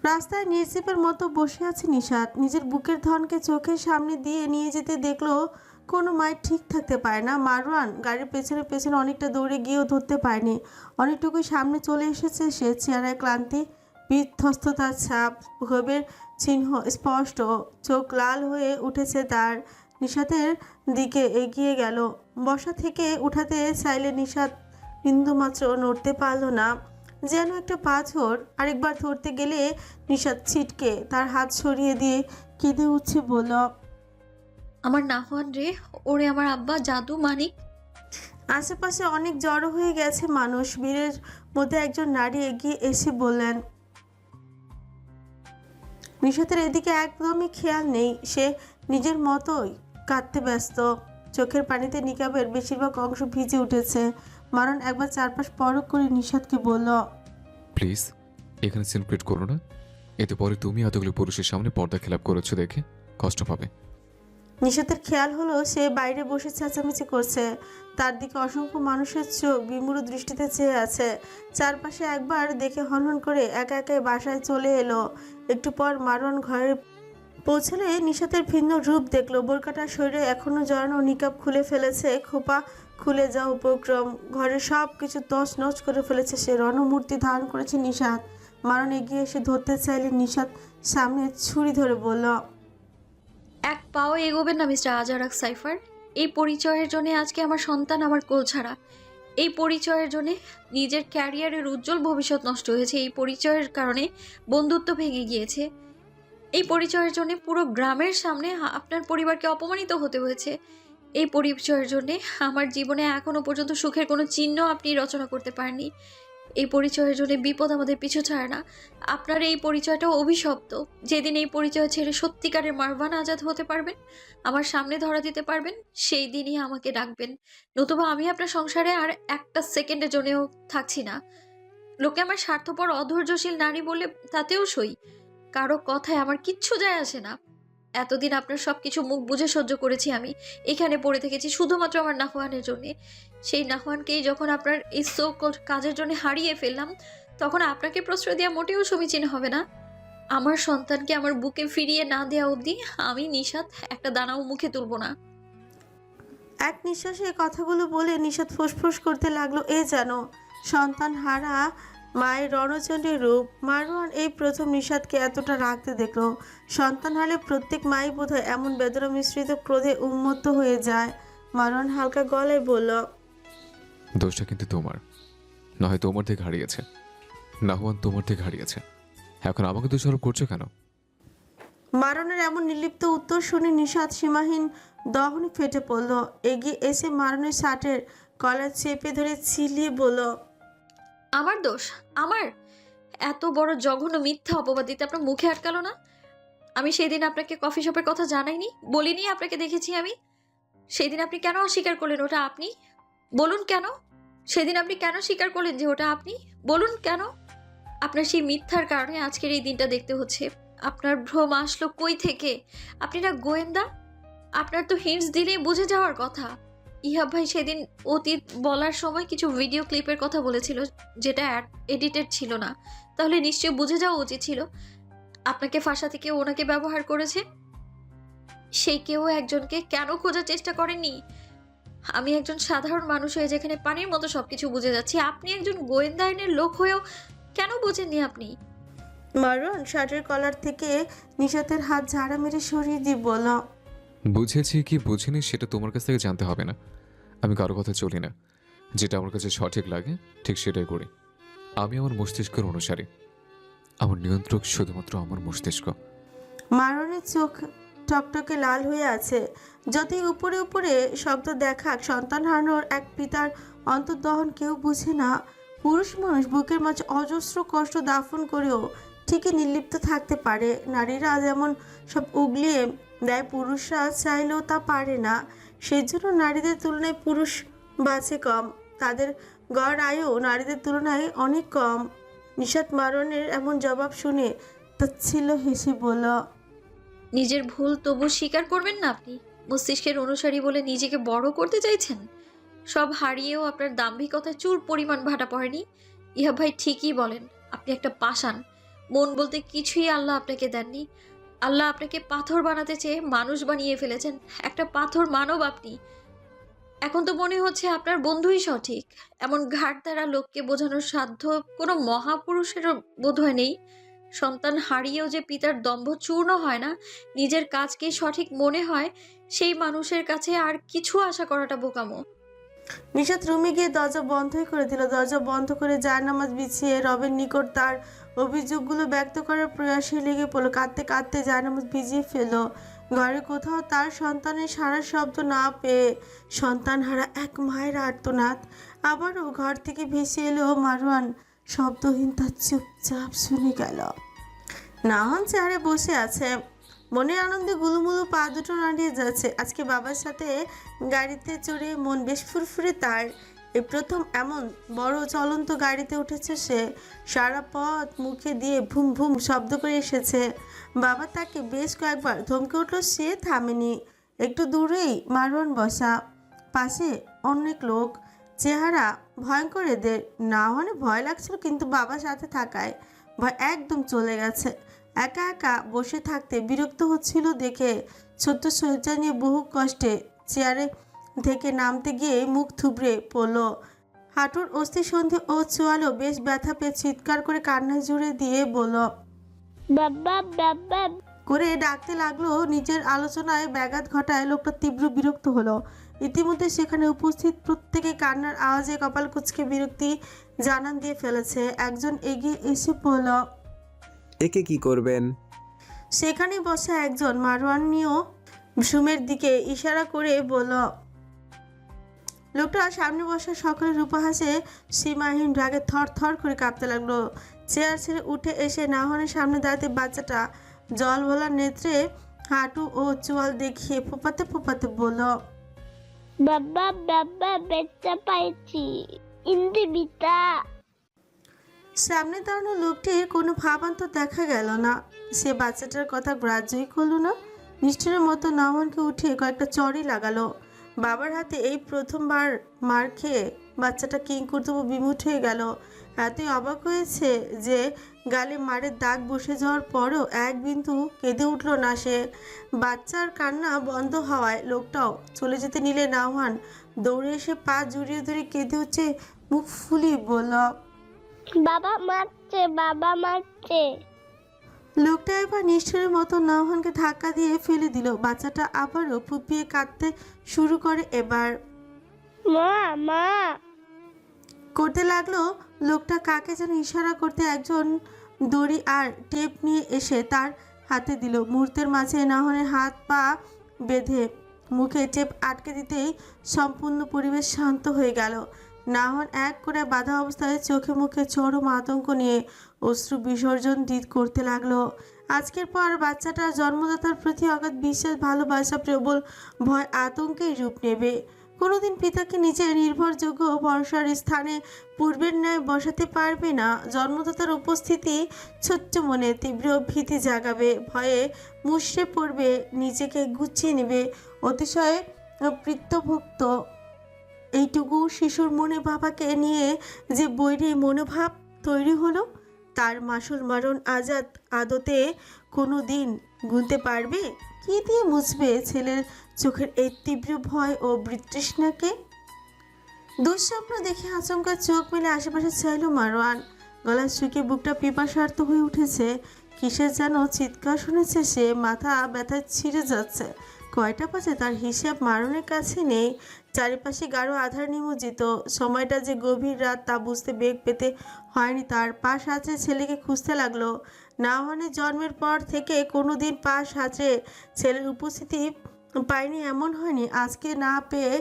রাস্তায় নির্জীবের মতো বসে আছে নিশাত। নিজের বুকের ধনকে চোখের সামনে দিয়ে নিয়ে যেতে দেখলো কোনো মায়ের ঠিক থাকতে পারে না। মারওয়ান গাড়ির পেছনে পেছনে অনেকটা দৌড়ে গিয়েও ধরতে পারেনি। অনেকটুকুই সামনে চলে এসেছে সে। চেহারায় ক্লান্তি, বিধ্বস্ততার ছাপ, ক্ষোভের চিহ্ন স্পষ্ট। চোখ লাল হয়ে উঠেছে তার। নিশাতের দিকে এগিয়ে গেল। বসা থেকে উঠাতে চাইলে নিশাত বিন্দুমাত্র নড়তে পারল না, যেন একটা পাথর। আরেকবার ধরতে গেলে নিশাত ছিটকে তার হাত সরিয়ে দিয়ে কেঁদে উঠছে, বলল, আমার নাহওয়ান রে, ওরে আমার আব্বা জাদু মানিক। আশেপাশে অনেক জড়ো হয়ে গেছে মানুষ। ভিড়ের মধ্যে একজন নারী এগিয়ে এসে বললেন, নিশাতের এদিকে একদমই খেয়াল নেই। সে নিজের মতোই কাঁদতে ব্যস্ত। চোখের পানিতে নিকাবের বেশিরভাগ অংশ ভিজে উঠেছে। মারণ একবার চারপাশ পরখ করে নিশাতকে বলল, প্লিজ এখানে সেলিব্রেট করো না। এতে পরে তুমি এতগুলো পুরুষের সামনে পর্দা খেলাপ করেছো দেখে কষ্ট পাবে। নিশাতের খেয়াল হলো সে বাইরে বসে চেঁচামেচি করছে। তার দিকে অসংখ্য মানুষের চোখ বিমূঢ় দৃষ্টিতে চেয়ে আছে। চারপাশে একবার দেখে হনহন করে একা একাই বাসায় চলে এলো। একটু পর মারওয়ান ঘরে পৌঁছলে নিশাতের ভিন্ন রূপ দেখলো। বোরকাটার শরীরে এখনো জড়ানো, নিকাব খুলে ফেলেছে, খোপা খুলে যাওয়া উপক্রম। ঘরে সব কিছু তছনছ করে ফেলেছে সে। রণমূর্তি ধারণ করেছে নিশাত। মারণ এগিয়ে এসে ধরতে চাইলে নিশাত সামনে ছুরি ধরে বলল, এক পাও এগোবেন না মিস্টার আজারাক সাইফার। এই পরিচয়ের জন্য আজকে আমার সন্তান আমার কোল ছাড়া। এই পরিচয়ের জন্য নিজের ক্যারিয়ারের উজ্জ্বল ভবিষ্যৎ নষ্ট হয়েছে। এই পরিচয়ের কারণে বন্ধুত্ব ভেঙে গিয়েছে। এই পরিচয়ের জন্য পুরো গ্রামের সামনে আপনার পরিবারকে অপমানিত হতে হয়েছে। এই পরিচয়ের জন্য আমার জীবনে এখনো পর্যন্ত সুখের কোনো চিহ্ন আপনি রচনা করতে পারেননি। এই পরিচয়ের জন্য বিপদ আমাদের পিছু ছাড়ে না। আপনার এই পরিচয়টা অভিশপ্ত। যেদিন এই পরিচয় ছেড়ে সত্যিকারের মারওয়ান আজাদ হতে পারবেন, আমার সামনে ধরা দিতে পারবেন, সেই দিনই আমাকে ডাকবেন। নতুবা আমি আপনার সংসারে আর একটা সেকেন্ডের জন্যও থাকছি না। লোকে আমার স্বার্থপর অধৈর্যশীল নারী বলে তাতেও সই। কারো কথায় আমার কিচ্ছু যায় আসে না। এতদিন আপনার সবকিছু মুখ বুজে সহ্য করেছি আমি। এখানে পড়ে থেকেছি শুধুমাত্র আমার নাহওয়ানের জন্যে। সেই নাহওয়ানকেই যখন আপনার এই সো কল্ড কাজের জন্য হারিয়ে ফেললাম, তখন আপনাকে প্রশ্রয় দেওয়া মোটেও সমীচীন হবে না। আমার সন্তানকে আমার বুকে ফিরিয়ে না দেওয়া অবধি আমি নিশাত একটা দানাও মুখে তুলব না। এক নিঃশ্বাসে এই কথাগুলো বলে নিশাত ফুসফুস করতে লাগলো, এ যেন সন্তান হারা মায়ের রণচণ্ডীর রূপ। মারওয়ান এই প্রথম নিশাতকে এতটা রাখতে দেখলো। সন্তান হারলে প্রত্যেক মাই বোধহয় এমন বেদনা মিশ্রিত ক্রোধে উন্মত্ত হয়ে যায়। মারওয়ান হালকা গলায় বলল, দোষটা কিন্তু তোমার নয়, তোমার থেকে হারিয়েছে। নাহওয়ান তোমার থেকে হারিয়েছে। এখন আমাকে দোষারোপ করছো কেন? মারণের এমন নির্লিপ্ত উত্তর শুনে নিশাত সীমাহীন দহনে ফেটে পড়ল। এগিয়ে এসে মারণের শার্টের কলার চেপে ধরে চিলিয়ে বলল, আমার দোষ? আমার? এত বড় জঘন্য মিথ্যা অপবাদ দিতে আপনার মুখে আটকালো না? আমি সেদিন আপনাকে কফি শপের কথা জানাইনি, বলিনি আপনাকে দেখেছি আমি? সেদিন আপনি কেন অস্বীকার করলেন ওটা আপনি? বলুন কেন? সেদিন আপনি কেন স্বীকার করলেন যে ওটা আপনি? বলুন কেন? আপনার সেই মিথ্যার কারণে আজকের এই দিনটা দেখতে হচ্ছে। আপনার ভ্রম আসলো কই থেকে? আপনি না গোয়েন্দা? আপনার তো হিন্টস দিলেই বুঝে যাওয়ার কথা। ইহাব ভাই সেদিন অতীত বলার সময় কিছু ভিডিও ক্লিপের কথা বলেছিল, যেটা এডিটেড ছিল না। তাহলে নিশ্চয়ই বুঝে যাওয়া উচিত ছিল আপনাকে ফাঁসাতে কেউ ওনাকে ব্যবহার করেছে। সেই কেউ একজনকে কেন খোঁজার চেষ্টা করেননি? আমি একজন সাধারণ মানুষ হয়ে যেখানে পানির মতো সবকিছু বুঝে যাচ্ছি, আপনি একজন গোয়েন্দা আইনের লোক হয়েও কেন বোঝেননি আপনি? মারওয়ান শার্টের কলার থেকে নিশাতের হাত ঝাড়া মেরে সরিয়ে দিয়ে বলল, বুঝেছি কি বুঝিনি সেটা তোমার কাছ থেকে জানতে হবে না। আমি কারো কথা চলি না। যেটা আমার কাছে সঠিক লাগে ঠিক সেটাই করি। আমি আমার মস্তিষ্কের অনুসারী। আমার নিয়ন্ত্রক শুধুমাত্র আমার মস্তিষ্ক। মারওয়ানের চোখ টকটকে লাল হয়ে আছে। যতই উপরে উপরে শব্দ দেখাক, সন্তান হারানোর এক পিতার অন্তর্দহন কেউ বুঝে না। পুরুষ মানুষ বুকের মাঝে অজস্র কষ্ট দাফন করেও ঠিকই নির্লিপ্ত থাকতে পারে। নারীরা যেমন সব উগলিয়ে দেয়, পুরুষরা চাইলেও তা পারে না। সেই জন্য নারীদের তুলনায় পুরুষ বাঁচে কম। তাদের গড় আয়ু নারীদের তুলনায় অনেক কম। নিশাত মারওয়ানের এমন জবাব শুনে তাচ্ছিল্য হেসে বলল, নিজের ভুল তবু স্বীকার করবেন না আপনি? মস্তিষ্কের অনুসারী বলে নিজেকে বড় করতে চাইছেন? সব হারিয়েও আপনার দাম্ভিকতায় চুল পরিমাণ ভাটা পড়েনি। ইহা ভাই ঠিকই বলেন, আপনি একটা পাষাণ। মন বলতে কিছুই আল্লাহ আপনাকে দেননি। আল্লাহ আপনাকে পাথর বানাতে চেয়ে মানুষ বানিয়ে ফেলেছেন। একটা পাথর মানব আপনি। এখন তো মনে হচ্ছে আপনার বন্ধুই সঠিক। এমন ঘাট দ্বারা লোককে বোঝানোর সাধ্য কোনো মহাপুরুষেরও বোধহয় নেই। সন্তান হারিয়েও যে পিতার দম্ভ চূর্ণ হয় না, নিজের কাজকে সঠিক মনে হয়, সেই মানুষের কাছে আর কিছু আশা করাটা বোকামো। নিশাত রুমে গিয়ে দরজা বন্ধই করে দিল। দরজা বন্ধ করে জায়নামাজ বিছিয়ে রবের নিকট তার অভিযোগগুলো ব্যক্ত করার প্রয়াসে লেগে পড়লো। কাঁদতে কাঁদতে জায়নামাজ ভিজিয়ে ফেলল। ঘরে কোথাও তার সন্তানের সারা শব্দ না পেয়ে সন্তান হারা এক মায়ের আর্তনাদ। আবারও ঘর থেকে ভেসে এলো মারওয়ান। শব্দহীন তার চুপচাপ শুনে গেল। নাহন চেয়ারে বসে আছে, মনের আনন্দে গুলুমুলু পা দুটো নাড়িয়ে যাচ্ছে। আজকে বাবার সাথে গাড়িতে চড়ে মন বেশ ফুরফুরে তার। এই প্রথম এমন বড় চলন্ত গাড়িতে উঠেছে সে। সারা পথ মুখে দিয়ে ভুম ভুম শব্দ করে এসেছে। বাবা তাকে বেশ কয়েকবার ধমকে উঠল, সে থামেনি। একটু দূরেই মারওয়ান বসা, পাশে অনেক লোক, চেহারা ভয়ঙ্কর এদের। না হলে ভয় লাগছিল, কিন্তু বাবার সাথে থাকায় ভয় একদম চলে গেছে। একা একা বসে থাকতে বিরক্ত হচ্ছিল দেখে ছোট্ট শয্যা নিয়ে বহু কষ্টে চেয়ারে থেকে নামতে গিয়ে মুখ থুবড়ে পড়ল। হাঁটুর অস্থি সন্ধি ও চোয়ালো বেশ ব্যথা পেয়ে চিৎকার করে কান্নায় জুড়ে দিয়ে বলল, বাবা বাবা। করে ডাকতে লাগলো। নিজের আলোচনায় ব্যাঘাত ঘটায় লোকটা তীব্র বিরক্ত হলো। ইতিমধ্যে সেখানে উপস্থিত প্রত্যেকে কান্নার আওয়াজে কপাল কুঁচকে বিরক্তি জানান দিয়ে ফেলেছে। একজন এগিয়ে এসে বলল, একে কি করবেন? সেখানে বসা একজন মারওয়ানিও সুমের দিকে ইশারা করে বলল। লোকটা সামনে বসা সকলের উপহাসে সীমাহীন রাগে থর থর করে কাঁপতে লাগলো। চেয়ার ছেড়ে উঠে এসে নাহনের সামনে দাঁড়াতে বাচ্চাটা জল ভোলার নেত্রে হাঁটু ও চোয়াল দেখিয়ে ফোপাতে ফোপাতে বলল, বাবা বাবা বেচা পাইছি ইন্দি বিতা। সামনে দাঁড়ানো লোকটির কোনো ভাবান্তর দেখা গেল না। সে বাচ্চাটার কথা গ্রাহ্যই করল না। নিষ্ঠুরের মতো নাহনকে উঠিয়ে কয়েকটা চড়ই লাগালো। বাবার হাতে এই প্রথমবার মার খেয়ে বাচ্চাটা কিংকর্তব্য বিমুখ হয়ে গেল। এতই অবাক হয়েছে যে গালে মারের দাগ বসে যাওয়ার পরও এক বিন্দু কেঁদে উঠল না সে। বাচ্চার কান্না বন্ধ হওয়ায় লোকটাও চলে যেতে নিলে নাওহান দৌড়ে এসে পা জড়িয়ে ধরে কেঁদে উঠছে মুখ ফুলিয়ে বলল, বাবা মারছে বাবা মারছে। লোকটা এবার নিষ্ঠুরের মতো নাওহানকে ধাক্কা দিয়ে ফেলে দিল। বাচ্চাটা আবারও ফুপিয়ে কাঁদতে শুরু করে। এবার মা মা করতে লাগলো। লোকটা কাকে যেন ইশারা করতে একজন দড়ি আর টেপ নিয়ে এসে তার হাতে দিল। মুহূর্তের মাঝে নাহনের হাত পা বেঁধে মুখে টেপ আটকে দিতেই সম্পূর্ণ পরিবেশ শান্ত হয়ে গেল। নাহন এক করে বাধা অবস্থায় চোখে মুখে চরম আতঙ্ক নিয়ে অশ্রু বিসর্জন করতে লাগলো। আজকের পর বাচ্চাটার জন্মদাতার প্রতি অগাধ বিশ্বাস, ভালোবাসা, প্রবল ভয় আতঙ্কেই রূপ নেবে। কোনোদিন পিতাকে নিজের নির্ভরযোগ্য ভরসার স্থানে পূর্বের ন্যায় বসাতে পারবে না। জন্মদাতার উপস্থিতি ছোট্ট মনে তীব্র ভীতি জাগাবে। ভয়ে মুষড়ে পড়বে, নিজেকে গুছিয়ে নেবে। অতিশয় প্রীতভুক্ত এইটুকু শিশুর মনে বাবাকে নিয়ে যে বৈরী মনোভাব তৈরি হলো, তার মাসুল মারণ আজাদ আদতে কোনো দিন গুনতে পারবে? কি দিয়ে মুছবে ছেলের চোখের এই তীব্র ভয় ও বিতৃষ্ণাকে? দুঃস্বপ্ন দেখে আচমকা চোখ মেলে আশেপাশে চাইল মারওয়ান। গলা শুকিয়ে বুকটা পিপাসার্ত হয়ে উঠেছে। কিসের যেন চিৎকার শুনেছে সে। মাথা ব্যথায় ছিঁড়ে যাচ্ছে। কয়টা বাজে তার হিসাব মারণের কাছে নেই। চারিপাশে গাঢ় আধার নিমজ্জিত। সময়টা যে গভীর রাত তা বুঝতে বেগ পেতে হয়নি তার। পা সাঁচড়ে ছেলেকে খুঁজতে লাগলো। নাওহানের জন্মের পর থেকে কোনো দিন পা সাঁচড়ে ছেলের উপস্থিতি পায়নি এমন হয়নি। আজকে না পেয়ে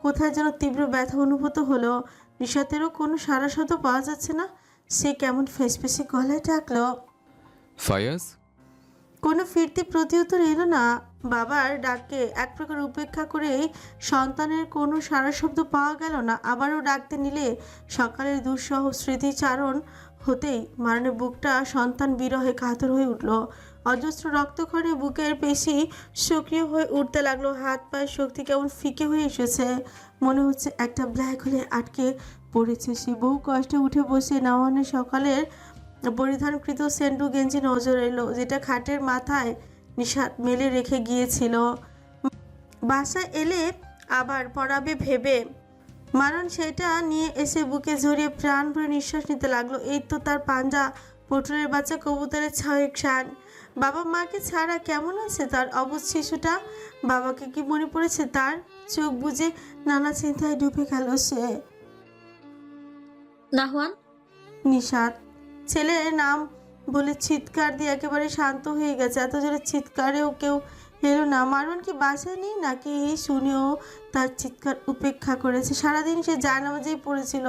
কোথায় যেন তীব্র ব্যথা অনুভূত হলো। নিশাতেরও কোনো সারা শব্দ পাওয়া যাচ্ছে না। সে কেমন ফেসফেসে গলায় ডাকলো, ফায়াজ। কোনো ফিরতি প্রতিউত্তর এলো না। বাবার ডাককে এক প্রকার উপেক্ষা করেই সন্তানের কোনো সারা শব্দ পাওয়া গেল না। আবারও ডাকতে নিলে সকালের দুঃসহ স্মৃতিচারণ হতেই মারণের বুকটা সন্তান বিরহে কাতর হয়ে উঠল। অজস্র রক্তক্ষরণে বুকের পেশি সক্রিয় হয়ে উঠতে লাগলো। হাত পায়ের শক্তি কেমন ফিকে হয়ে এসেছে। মনে হচ্ছে একটা ব্ল্যাক হোলে আটকে পড়েছে সে। বহু কষ্টে উঠে বসে নাওহানের সকালের পরিধানকৃত সেন্ডু গেঞ্জি নজর এলো, যেটা খাটের মাথায় নিশাত মেলে রেখে গিয়েছিল। বাসায় এলে আবার পরাবে ভেবে মারণ সেটা নিয়ে এসে বুকে জড়িয়ে প্রাণ ভরে নিঃশ্বাস নিতে লাগলো। এই তো তার পাঞ্জা, পটলের বাচ্চা কবুতরের ছয়েক শান। বাবা মাকে ছাড়া কেমন আছে তার অবুঝ শিশুটা? বাবাকে কি মনে পড়েছে তার? চোখ বুজে নানা চিন্তায় ডুবে গেল সে। নাহওয়ান, নিশাত ছেলের নাম বলে চিৎকার দিয়ে একেবারে শান্ত হয়ে গেছে। এত জোরে চিৎকারেও কেউ এলো না। মারওয়ান কি বাসায় নেই নাকি শুনেও তার চিৎকার উপেক্ষা করেছে? সারাদিন সে জায়নামাজেই পড়েছিল।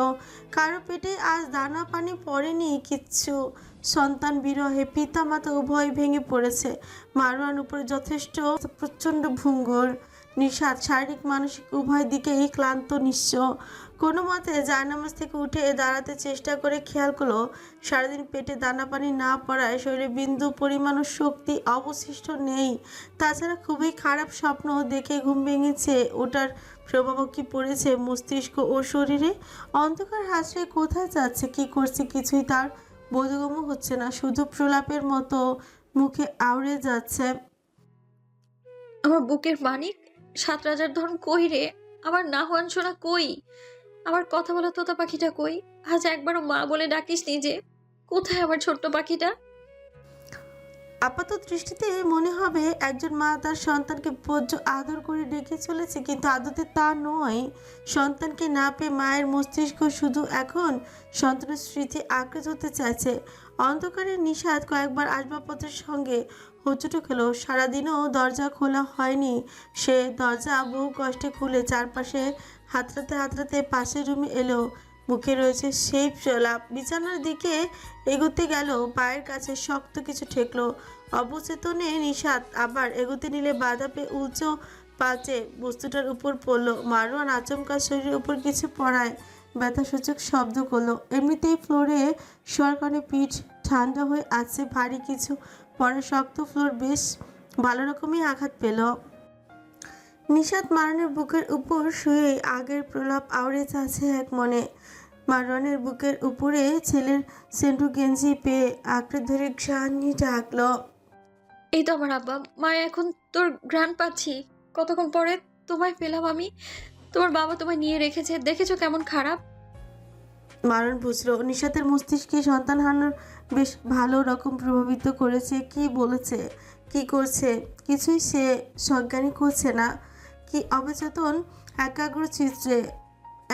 কারো পেটে আজ দানা পানি পড়েনি কিচ্ছু। সন্তান বিরহে পিতা মাতা উভয় ভেঙে পড়েছে। মারওয়ান উপরে যথেষ্ট প্রচণ্ড ভঙ্গুর। নিশাত শারীরিক মানসিক উভয় দিকেই ক্লান্ত নিঃস্ব। কোনো মতে জায়নামাজ থেকে উঠে দাঁড়াতে চেষ্টা করে খেয়াল করলো সারাদিন পেটে দানা পানি না পড়ায় শরীরে বিন্দু পরিমাণও শক্তি অবশিষ্ট নেই। তাছাড়া খুবই খারাপ স্বপ্ন দেখে ঘুম ভেঙেছে, ওটার প্রভাবও কি পড়েছে মস্তিষ্ক ও শরীরে? অন্ধকার হাসে কোথায় যাচ্ছে, কি করছে কিছুই তার বোধগম্য হচ্ছে না। শুধু প্রলাপের মতো মুখে আউড়ে যাচ্ছে। আমার বুকের মানিক, 7 রাজার ধন কই রে? আমার নাহওয়ান সোনা কই? আমার কথা বলা তোতা পাখিটা কই? আজ একবারও মা বলে ডাকিস নি যে। কোথায় আমার ছোট্ট পাখিটা? আপাত দৃষ্টিতে মনে হবে একজন মা তার সন্তানকে ভোজ্য আদর করে ডেকে চলেছে, কিন্তু আদতে তা নয়। সন্তানকে না পেয়ে মায়ের মস্তিষ্ক শুধু এখন সন্তানের স্মৃতি আঁকড়ে ধরতে চাইছে। অন্ধকারের নিশাত কয়েকবার আসবাবপত্রের সঙ্গে হোঁচট খেলো। সারাদিনও দরজা খোলা হয়নি। সে দরজা বহু কষ্টে খুলে চারপাশে হাতড়াতে হাতড়াতে পাশের রুমে এলো। মুখে রয়েছে সেই প্রলাপ। বিছানার দিকে এগোতে গেল, পায়ের কাছে শক্ত কিছু ঠেকলো। অবচেতনে নিশাত আবার এগোতে নিলে বাধা পেয়ে উঁচু পাচে বস্তুটার উপর পড়লো। মারওয়ান আচমকা শরীরের উপর কিছু পড়ায় ব্যথাসূচক শব্দ করলো। এমনিতেই ফ্লোরে শোয়ার কারণে পিঠ ঠান্ডা হয়ে আছে, ভারী কিছু পরে শক্ত ফ্লোর বেশ ভালো রকমই আঘাত পেল। নিশাত মারওয়ানের বুকের উপর শুয়ে আগের প্রলাপ আওড়ে যাচ্ছে এক মনে। মারওয়ানের বুকের উপরে ছেলের সেন্টু গেঞ্জি পেয়ে আঁকড়ে ধরে ঘ্রাণি ডাকলো। এই তো আমার আব্বা। মা, এখন তোর ঘ্রাণ পাচ্ছি। কতক্ষণ পরে তোমায় পেলাম আমি। তোমার বাবা তোমায় নিয়ে রেখেছে, দেখেছো কেমন খারাপ? মারওয়ান বুঝলো নিশাতের মস্তিষ্কে সন্তান হারানোর বেশ ভালো রকম প্রভাবিত করেছে। কি বলেছে, কি করছে কিছুই সে সজ্ঞানী করছে না। কি অবচেতন একাগ্র চিত্রে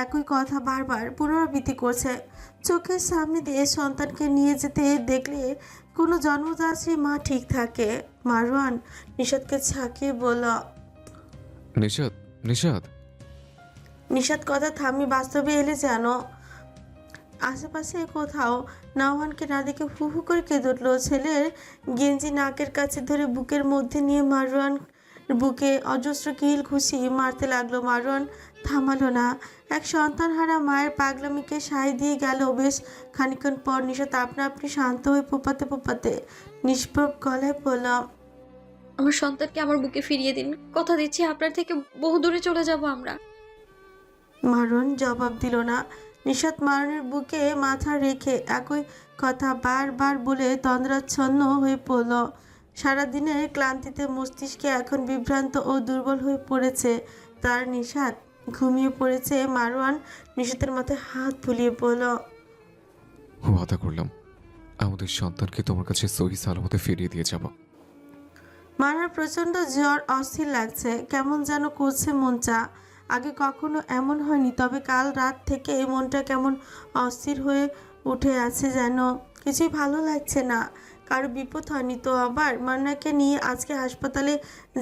একই কথা বারবার পুনরাবৃত্তি করছে। চোখের সামনে দিয়ে সন্তানকে নিয়ে যেতে দেখলে কোনো জন্মদাত্রী মা ঠিক থাকে। মারওয়ান নিশাতকে ঝাঁকিয়ে বলল, নিশাত, নিশাত। নিশাত কথা থামি বাস্তবে এলে যেন। আশেপাশে কোথাও নাওহানকে না দেখে হু হু করে কেঁদে উঠল। ছেলের গেঞ্জি নাকের কাছে ধরে বুকের মধ্যে নিয়ে মারওয়ান বুকে অজস্র কিল ঘুষি মারতে লাগলো। মারওয়ান থামালো না। এক সন্তানহারা মায়ের পাগলামিকে সায় দিয়ে গেল। বেশ খানিকক্ষণ পর নিশাত আপনা আপনি শান্ত হয়ে পোপাতে পোপাতে নিষ্প্রভ গলায় বলল, আমার সন্তানকে আমার বুকে ফিরিয়ে দিন। কথা দিচ্ছি আপনার থেকে বহু দূরে চলে যাব আমরা। মারওয়ান জবাব দিল না। নিশাত মারওয়ানের বুকে মাথা রেখে একই কথা বারবার বলে তন্দ্রাচ্ছন্ন হয়ে পড়ল। সারাদিনের ক্লান্তিতে মস্তিষ্কে এখন বিভ্রান্ত ও দুর্বল হয়ে পড়েছে তার। নিশাত ঘুমিয়ে পড়েছে। মারওয়ান নিশাতের মাথায় হাত বুলিয়ে বলল, ওয়াদা করলাম আমাদের সন্তানকে তোমার কাছে সহি সালামতে ফিরিয়ে দিয়ে যাব। মারার প্রচণ্ড জ্বর, অস্থির লাগছে, কেমন যেন করছে মনটা। আগে কখনো এমন হয়নি, তবে কাল রাত থেকে মনটা কেমন অস্থির হয়ে উঠে আছে যেন। কিছুই ভালো লাগছে না। কারো বিপদ হয়নি তো আবার? মান্নাকে নিয়ে আজকে হাসপাতালে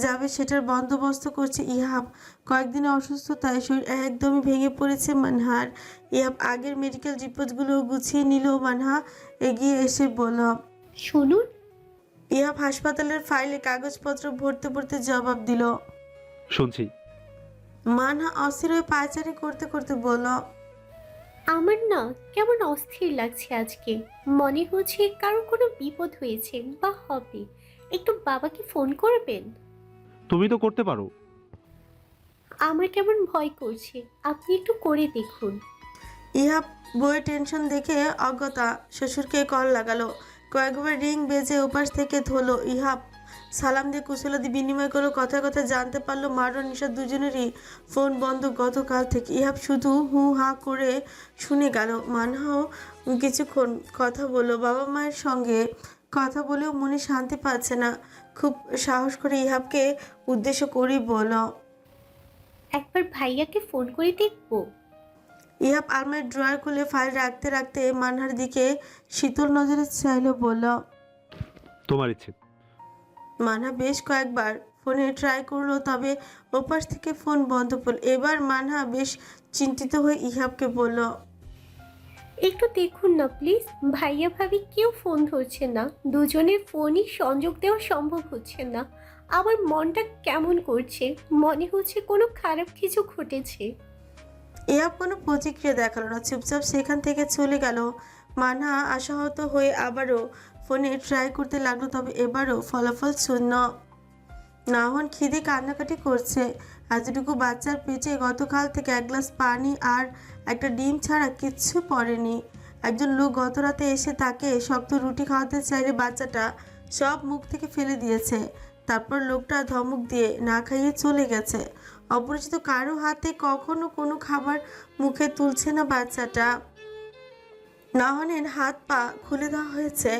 যাবে, সেটার বন্দোবস্ত করছে ইহাব। কয়েকদিনের অসুস্থতায় শরীর একদমই ভেঙে পড়েছে মানহার। ইহাব আগের মেডিকেল রিপোর্টগুলো গুছিয়ে নিল। মানহা এগিয়ে এসে বলল, শুনুন। ইহাব হাসপাতালের ফাইলে কাগজপত্র ভরতে ভরতে জবাব দিল। শুনছি। মানহা অস্থির হয়ে পায়চারি করতে করতে বলল, আমার না কেমন অস্থির লাগছে আজকে। মনে হচ্ছে কারো কোনো বিপদ হয়েছে বা হবে। একটু বাবাকে ফোন করবেন? তুমি তো করতে পারো। আমার কেমন ভয় করছে, আপনি একটু করে দেখুন। ইহাব বইয়ের টেনশন দেখে অজ্ঞতা শ্বশুরকে কল লাগালো। কয়েকবার রিং বেজে ওপাশ থেকে ধরলো। ইহাব সালাম দিয়ে কুশলাদি বিনিময় করলো। কথা কথা জানতে পারলো মারুয়ান নিশাত দুজনেরই ফোন বন্ধ গতকাল থেকে। ইহাব শুধু হু হা করে শুনে গেল। মানহাও কিছুক্ষণ কথা বললো। বাবা মায়ের সঙ্গে কথা বলেও মনে শান্তি পাচ্ছে না। খুব সাহস করে ইহাবকে উদ্দেশ্য করেই বলল। একবার ভাইয়াকে ফোন করে দেখবো। ইহাব আলমারির ড্রয়ার খুলে ফাইল রাখতে রাখতে মানহার দিকে শীতল নজরে চাইলো, বলল। তোমার ইচ্ছে। মানহা বেশ কয়েকবার ফোনে ট্রাই করলো, তবে ওপাশ থেকে ফোন বন্ধ পড়ল। এবার মানহা বেশ চিন্তিত হয়ে ইহাবকে বলল। একটু দেখুন না প্লিজ, ভাইয়া ভাবি কেউ ফোন ধরছে না, দুজনের ফোনই সংযোগ দেওয়া সম্ভব হচ্ছে না। আমার মনটা কেমন করছে, মনে হচ্ছে কোনো খারাপ কিছু ঘটেছে। ইহাব কোনো প্রতিক্রিয়া দেখালো না, চুপচাপ সেখান থেকে চলে গেল। মানহা আশাহত হয়ে আবারও ফোনে ট্রাই করতে লাগলো, তবে এবারও ফলাফল শূন্য। নাহন খিদে কান্নাকাটি করছে। এতটুকু বাচ্চার পেটে গতকাল থেকে এক গ্লাস পানি আর একটা ডিম ছাড়া কিচ্ছু পড়েনি। একজন লোক গত রাতে এসে তাকে শক্ত রুটি খাওয়াতে চাইলে বাচ্চাটা সব মুখ থেকে ফেলে দিয়েছে। তারপর লোকটা ধমক দিয়ে না খাইয়ে চলে গেছে। অপরিচিত কারো হাতে কখনো কোনো খাবার মুখে তুলছে না বাচ্চাটা। নাহনের হাত পা খুলে দেওয়া হয়েছে।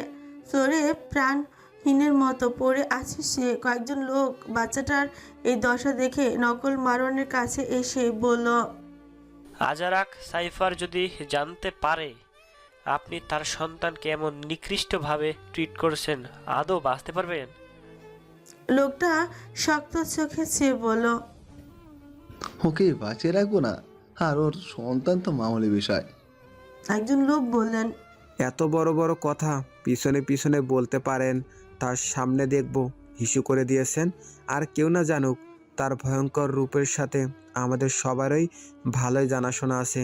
ফ্লোরে প্রাণহীনের মতো পড়ে আছে সে। কয়েকজন লোক বাচ্চাটার এই দশা দেখে নকল মারওয়ানের কাছে এসে বলল। আজারাক সাইফার যদি জানতে পারে আপনি তার সন্তানকে এমন নিকৃষ্টভাবে ট্রিট করছেন, আদৌ বাঁচতে পারবেন? লোকটা শক্ত চোখে চেয়ে বলল। ওকে বাঁচিয়ে রাখবো না, আর ওর সন্তান তো মামুলি বিষয়। একজন লোক বললেন। এত বড় বড় কথা পিছনে পিছনে বলতে পারেন, তার সামনে দেখব হিসু করে দিয়েছেন। আর কেউ না জানুক, তার ভয়ঙ্কর রূপের সাথে আমাদের সবারই ভালোই জানাশোনা আছে।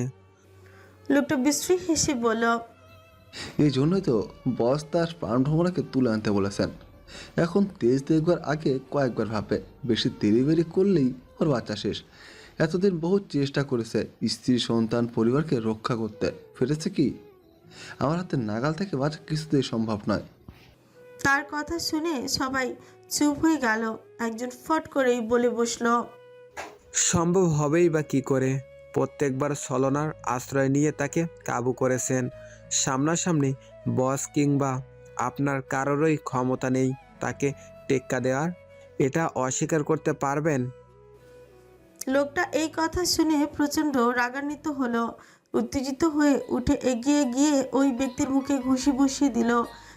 লোকটা বিশ্রী হেসে বলল। এই জন্যই তো বস তার প্রাণভ্রমণকে তুলে আনতে বলেছেন। এখন তেজ দেখবার আগে কয়েকবার ভাবে, বেশি দেরিবেরি করলেই ওর বাচ্চা শেষ। এতদিন বহু চেষ্টা করেছে স্ত্রী সন্তান পরিবারকে রক্ষা করতে, ফেরেছে কি? আমার হাতে নাগাল থেকে বাঁচা কিছুতেই সম্ভব নয়। তার কথা শুনে সবাই চুপ হয়ে গেল। একজন ফট করেই বলে বসল। সম্ভব হবেই বা কি করে? প্রত্যেকবার ছলনার আশ্রয় নিয়ে তাকে কাবু করেছেন। সামনাসামনি বস কিংবা আপনার কারোরই ক্ষমতা নেই তাকে টেক্কা দেওয়ার। এটা অস্বীকার করতে পারবেন? লোকটা এই কথা শুনে প্রচণ্ড রাগান্বিত হলো। উত্তেজিত হয়ে উঠে এগিয়ে গিয়ে ওই ব্যক্তির মুখে ঘুষি বসিয়ে দিল।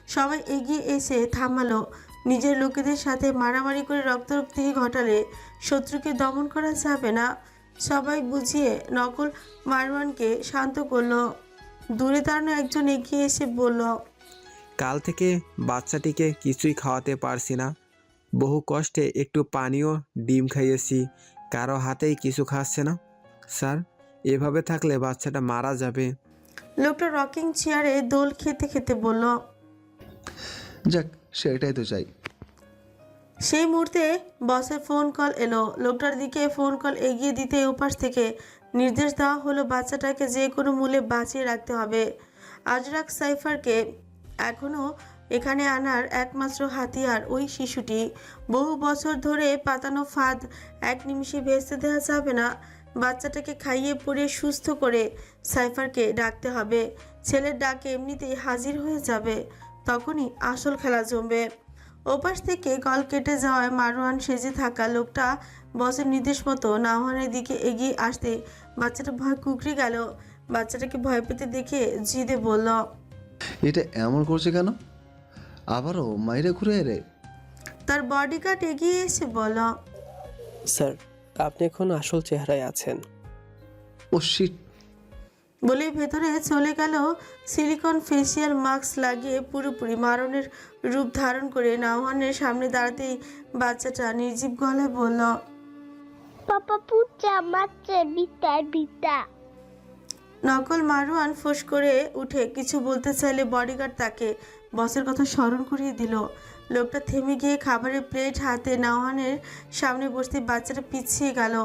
সবাই এগিয়ে এসে থামালো। নিজের লোকেদের সাথে মারামারি করে রক্তারক্তি ঘটালে শত্রুকে দমন করা যাবে না। সবাই বুঝিয়ে নকল মারওয়ানকে শান্ত করলো। দূরে দাঁড়ানো একজন এগিয়ে এসে বলল। কাল থেকে বাচ্চাটিকে কিছুই খাওয়াতে পারছি না। বহু কষ্টে একটু পানীয় ডিম খাইয়েছি, কারো হাতেই কিছু খাচ্ছে না। স্যার, এভাবে থাকলে বাচ্চাটা মারা যাবে। লোকটা রকিং চেয়ারে দোল খেতে খেতে বলল। যাক, সেটাই তো চাই। সেই মুহূর্তে বসের ফোন কল এলো। লোকটার দিকে ফোন কল এগিয়ে দিতে ওপাশ থেকে নির্দেশ দেওয়া হলো বাচ্চাটাকে যে কোনো মূল্যে বাঁচিয়ে রাখতে হবে। আজরাক সাইফারকে এখনও এখানে আনার একমাত্র হাতিয়ার ওই শিশুটি। বহু বছর ধরে পাতানো ফাঁদ এক নিমিষে ভেস্তে দেওয়া যাবে না। বাচ্চাটাকে খাইয়ে পরিয়ে সুস্থ করে সাইফারকে ডাকতে হবে। ছেলের ডাকে এমনিতেই হাজির হয়ে যাবে, তখনই আসল খেলা জমবে। ওপাশ থেকে কল কেটে যাওয়ায় মারওয়ান সেজে থাকা লোকটা বসের নির্দেশ মতো নাওহানের দিকে এগিয়ে আসতে বাচ্চাটা ভয় কুকড়ে গেল। বাচ্চাটাকে ভয় পেতে দেখে জিদে বলল। এটা এমন করছে কেন? আবারও মাইরে ঘুরে এরে। তার বডিগার্ড এগিয়ে এসে বলল। স্যার, আপনি এখন আসল চেহারায় আছেন। ও শিট! বলে ভেতরে চলে গেল। সিলিকন ফেসিয়াল মাস্ক লাগিয়ে পুরোপুরি মারনের রূপ ধারণ করে নাওহানের সামনে দাঁড়াতেই বাচ্চাটা নির্জীব গলায় বলল। পাপা পুচা মারছে, বিতা বিতা। নকল মারওয়ান ফোঁস করে উঠে কিছু বলতে চাইলে বডিগার্ড তাকে বসের কথা স্মরণ করিয়ে দিল। লোকটা থেমে গিয়ে খাবারের প্লেট হাতে নাওহানের সামনে বসতে বাচ্চাটা পিছিয়ে গেল।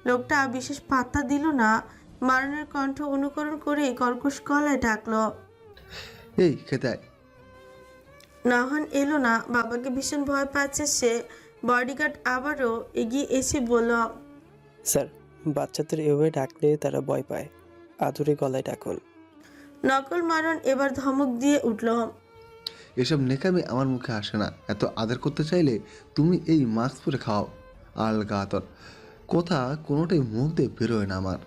লোকটা বিশেষ পাত্তা দিল না। মারুনের কণ্ঠ অনুকরণ করে কর্কশ গলায় ডাকলো। এই খেতে আয়। নাহান এলো না। বাবাকে ভীষণ ভয় পাচ্ছে সে। বডিগার্ড আবারও এগিয়ে এসে বলল, স্যার, বাচ্চাদের এভাবে ডাকলে তারা ভয় পায়, আদুরে গলায় ডাকুন। নকল মারুন এবার ধমক দিয়ে উঠল। এসব নেকামি আমার মুখে আসে না। এত আদর করতে চাইলে তুমি এই মাস্ক পরে খাও। আলগা আতর কথা কোনোটাই মুখ দিয়ে বেরোয় না আমার।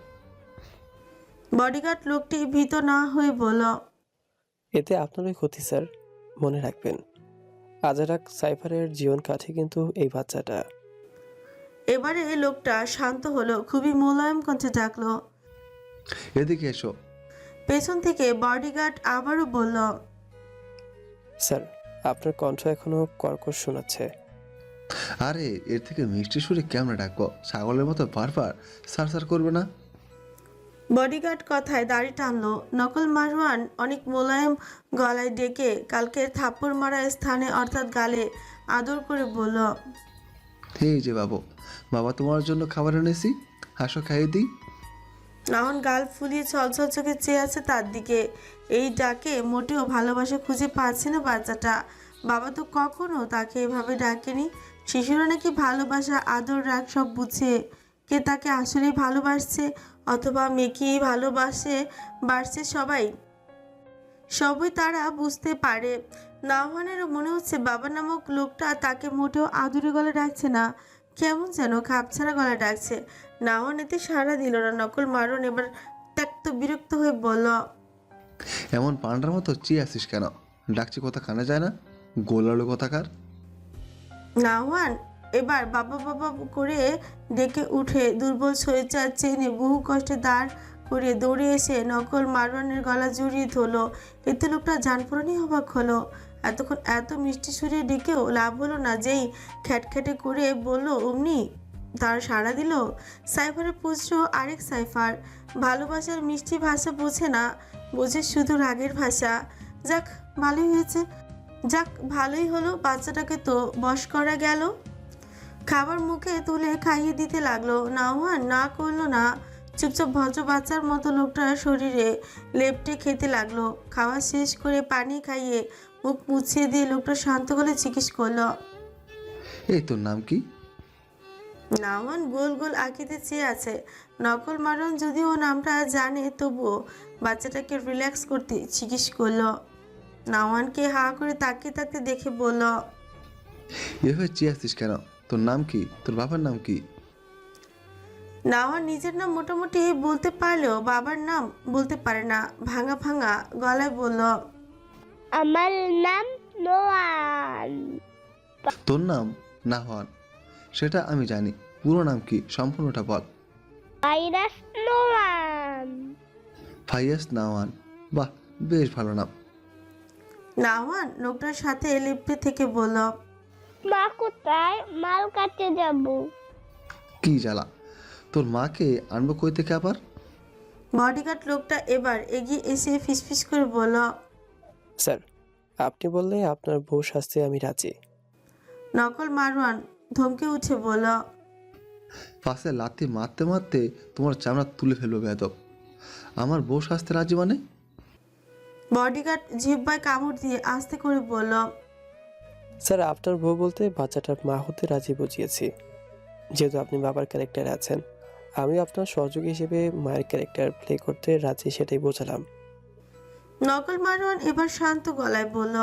বডিগার্ড লোকটি ভীত না হয়ে বলল, এতে আপনারই ক্ষতি স্যার, মনে রাখবেন আজারাক সাইফারের জীবন কাঠে কিন্তু এই বাচ্চাটা। এবারে লোকটা শান্ত হলো, খুবই মোলায়েম কণ্ঠে ডাকলো। এদিকে এসো। পেছন থেকে বডিগার্ড আবারও বলল, স্যার, আপনার কণ্ঠ এখনো কর্কশ শোনাচ্ছে। আরে এর থেকে মিষ্টি সুরে কেমনে ডাকবো? ছাগলের মতো বারবার সার সার করবে না? বডিগার্ড কথায় দাড়ি টানলো। নকল মারওয়ান অনেক মোলায়েম গলায় ডেকে কালকের থাপ্পড় মারা স্থানে অর্থাৎ গালে আদর করে বলল, এই যে বাবু, বাবা তোমার জন্য খাবার এনেছি, হাসো খাইয়ে দিই। নাহন গাল ফুলিয়ে ছলছল চোখে চেয়ে আছে তার দিকে। এই ডাকে মোটেও ভালোবাসা খুঁজে পাচ্ছে না বাচ্চাটা। বাবা তো কখনো তাকে এভাবে ডাকেনি। শিশুরা নাকি ভালোবাসা, আদর, রাগ সব বুঝে। কে তাকে আসলে ভালোবাসছে অথবা মেয়েকেই বাড়ছে সবই তারা বুঝতে পারে। নাওহানেরও মনে হচ্ছে বাবা নামক লোকটা তাকে মোটেও আদুরে গলা ডাকছে না, কেমন যেন খাপছাড়া গলা ডাকছে। নাওহান এতে সাড়া দিল না। নকল মারুন এবার ত্যক্ত বিরক্ত হয়ে বলল, এমন পান্ডার মতো চেয়ে আসিস কেন? ডাকছি কথা কানে যায় না? গোলালো কথাকার। নাওহান এবার বাবা বাবা করে ডেকে উঠে দুর্বল শরীরচার চেনে বহু কষ্টে দাঁড় করে দৌড়ে এসে নকল মারওয়ানের গলা জড়িয়ে ধরলো। এতে লোকটা জানপুরানি অবাক হলো। এতক্ষণ এত মিষ্টি সুরে ডেকেও লাভ হলো না। যেই খ্যাটখ্যাটে করে বলল অমনি তার সাড়া দিল। সাইফারের পুত্র আরেক সাইফার ভালোবাসার মিষ্টি ভাষা বোঝে না, বোঝে শুধু রাগের ভাষা। যাক ভালোই হলো, বাচ্চাটাকে তো বশ করা গেল। খাবার মুখে তুলে খাইয়ে দিতে লাগলো। নাওহান না করলো না, চুপচাপ ভদ্র বাচ্চার মতো লোকটার শরীরে লেপটে খেতে লাগলো। খাওয়া শেষ করে পানি খাইয়ে মুখ মুছিয়ে দিয়ে লোকটা শান্ত গলায় জিজ্ঞেস করলো, এই তোর নাম কি? নাওহান গোল গোল আঁকিতে চেয়ে আছে। নকল মারণ যদিও নামটা জানে তবুও বাচ্চাটাকে রিল্যাক্স করতে জিজ্ঞেস করলো। নাওহানকে হা করে তাকিয়ে তাকিয়ে দেখে বলল, এভাবে চেয়ে আসিস কেন? তোর নাম কি? তোর বাবার নাম কি? নাওহান নিজের নাম মোটামুটি বলতে পারলেও বাবার নাম বলতে পারে না। ভাঙা ভাঙা গলায় বলল, আমার নাম নোয়ান। তোর নাম নাহওয়ান, সেটা আমি জানি। পুরো নাম কি? সম্পূর্ণটা বল। ভাইরাস নোয়ান। ফাইয়াস নাওয়ান, বাহ, বেশ ভালো নাম। নাওহান লোকটার সাথে লিপ্টে থেকে বলল, মা কোথায়? মাল কাটতে যাব। কি জ্বালা, তোর মাকে আনবো কই থেকে আবার? বডিগার্ড লোকটা এবার এগিয়ে এসে ফিসফিস করে বলল, স্যার, আপনি বললে আপনার বউ শাস্তি আমি রাজি। নকল মারওয়ান ধমকে উঠে বলল, পাশে লাথি মারতে মারতে তোমার চামড়া তুলে ফেলবো বেয়াদব। আমার বউ শাস্তে রাজি মানে? বডিগার্ড জিহ্বায় কামড় দিয়ে আস্তে করে বলল, স্যার, আপনার বউ বলতে বাচ্চাটার মা হতে রাজি বুঝিয়েছি। যেহেতু আপনি বাবার ক্যারেক্টারে আছেন, আমি আপনার সহযোগী হিসেবে মায়ের ক্যারেক্টার প্লে করতে রাজি, সেটাই বোঝালাম। নকল মারওয়ান এবার শান্ত গলায় বলল,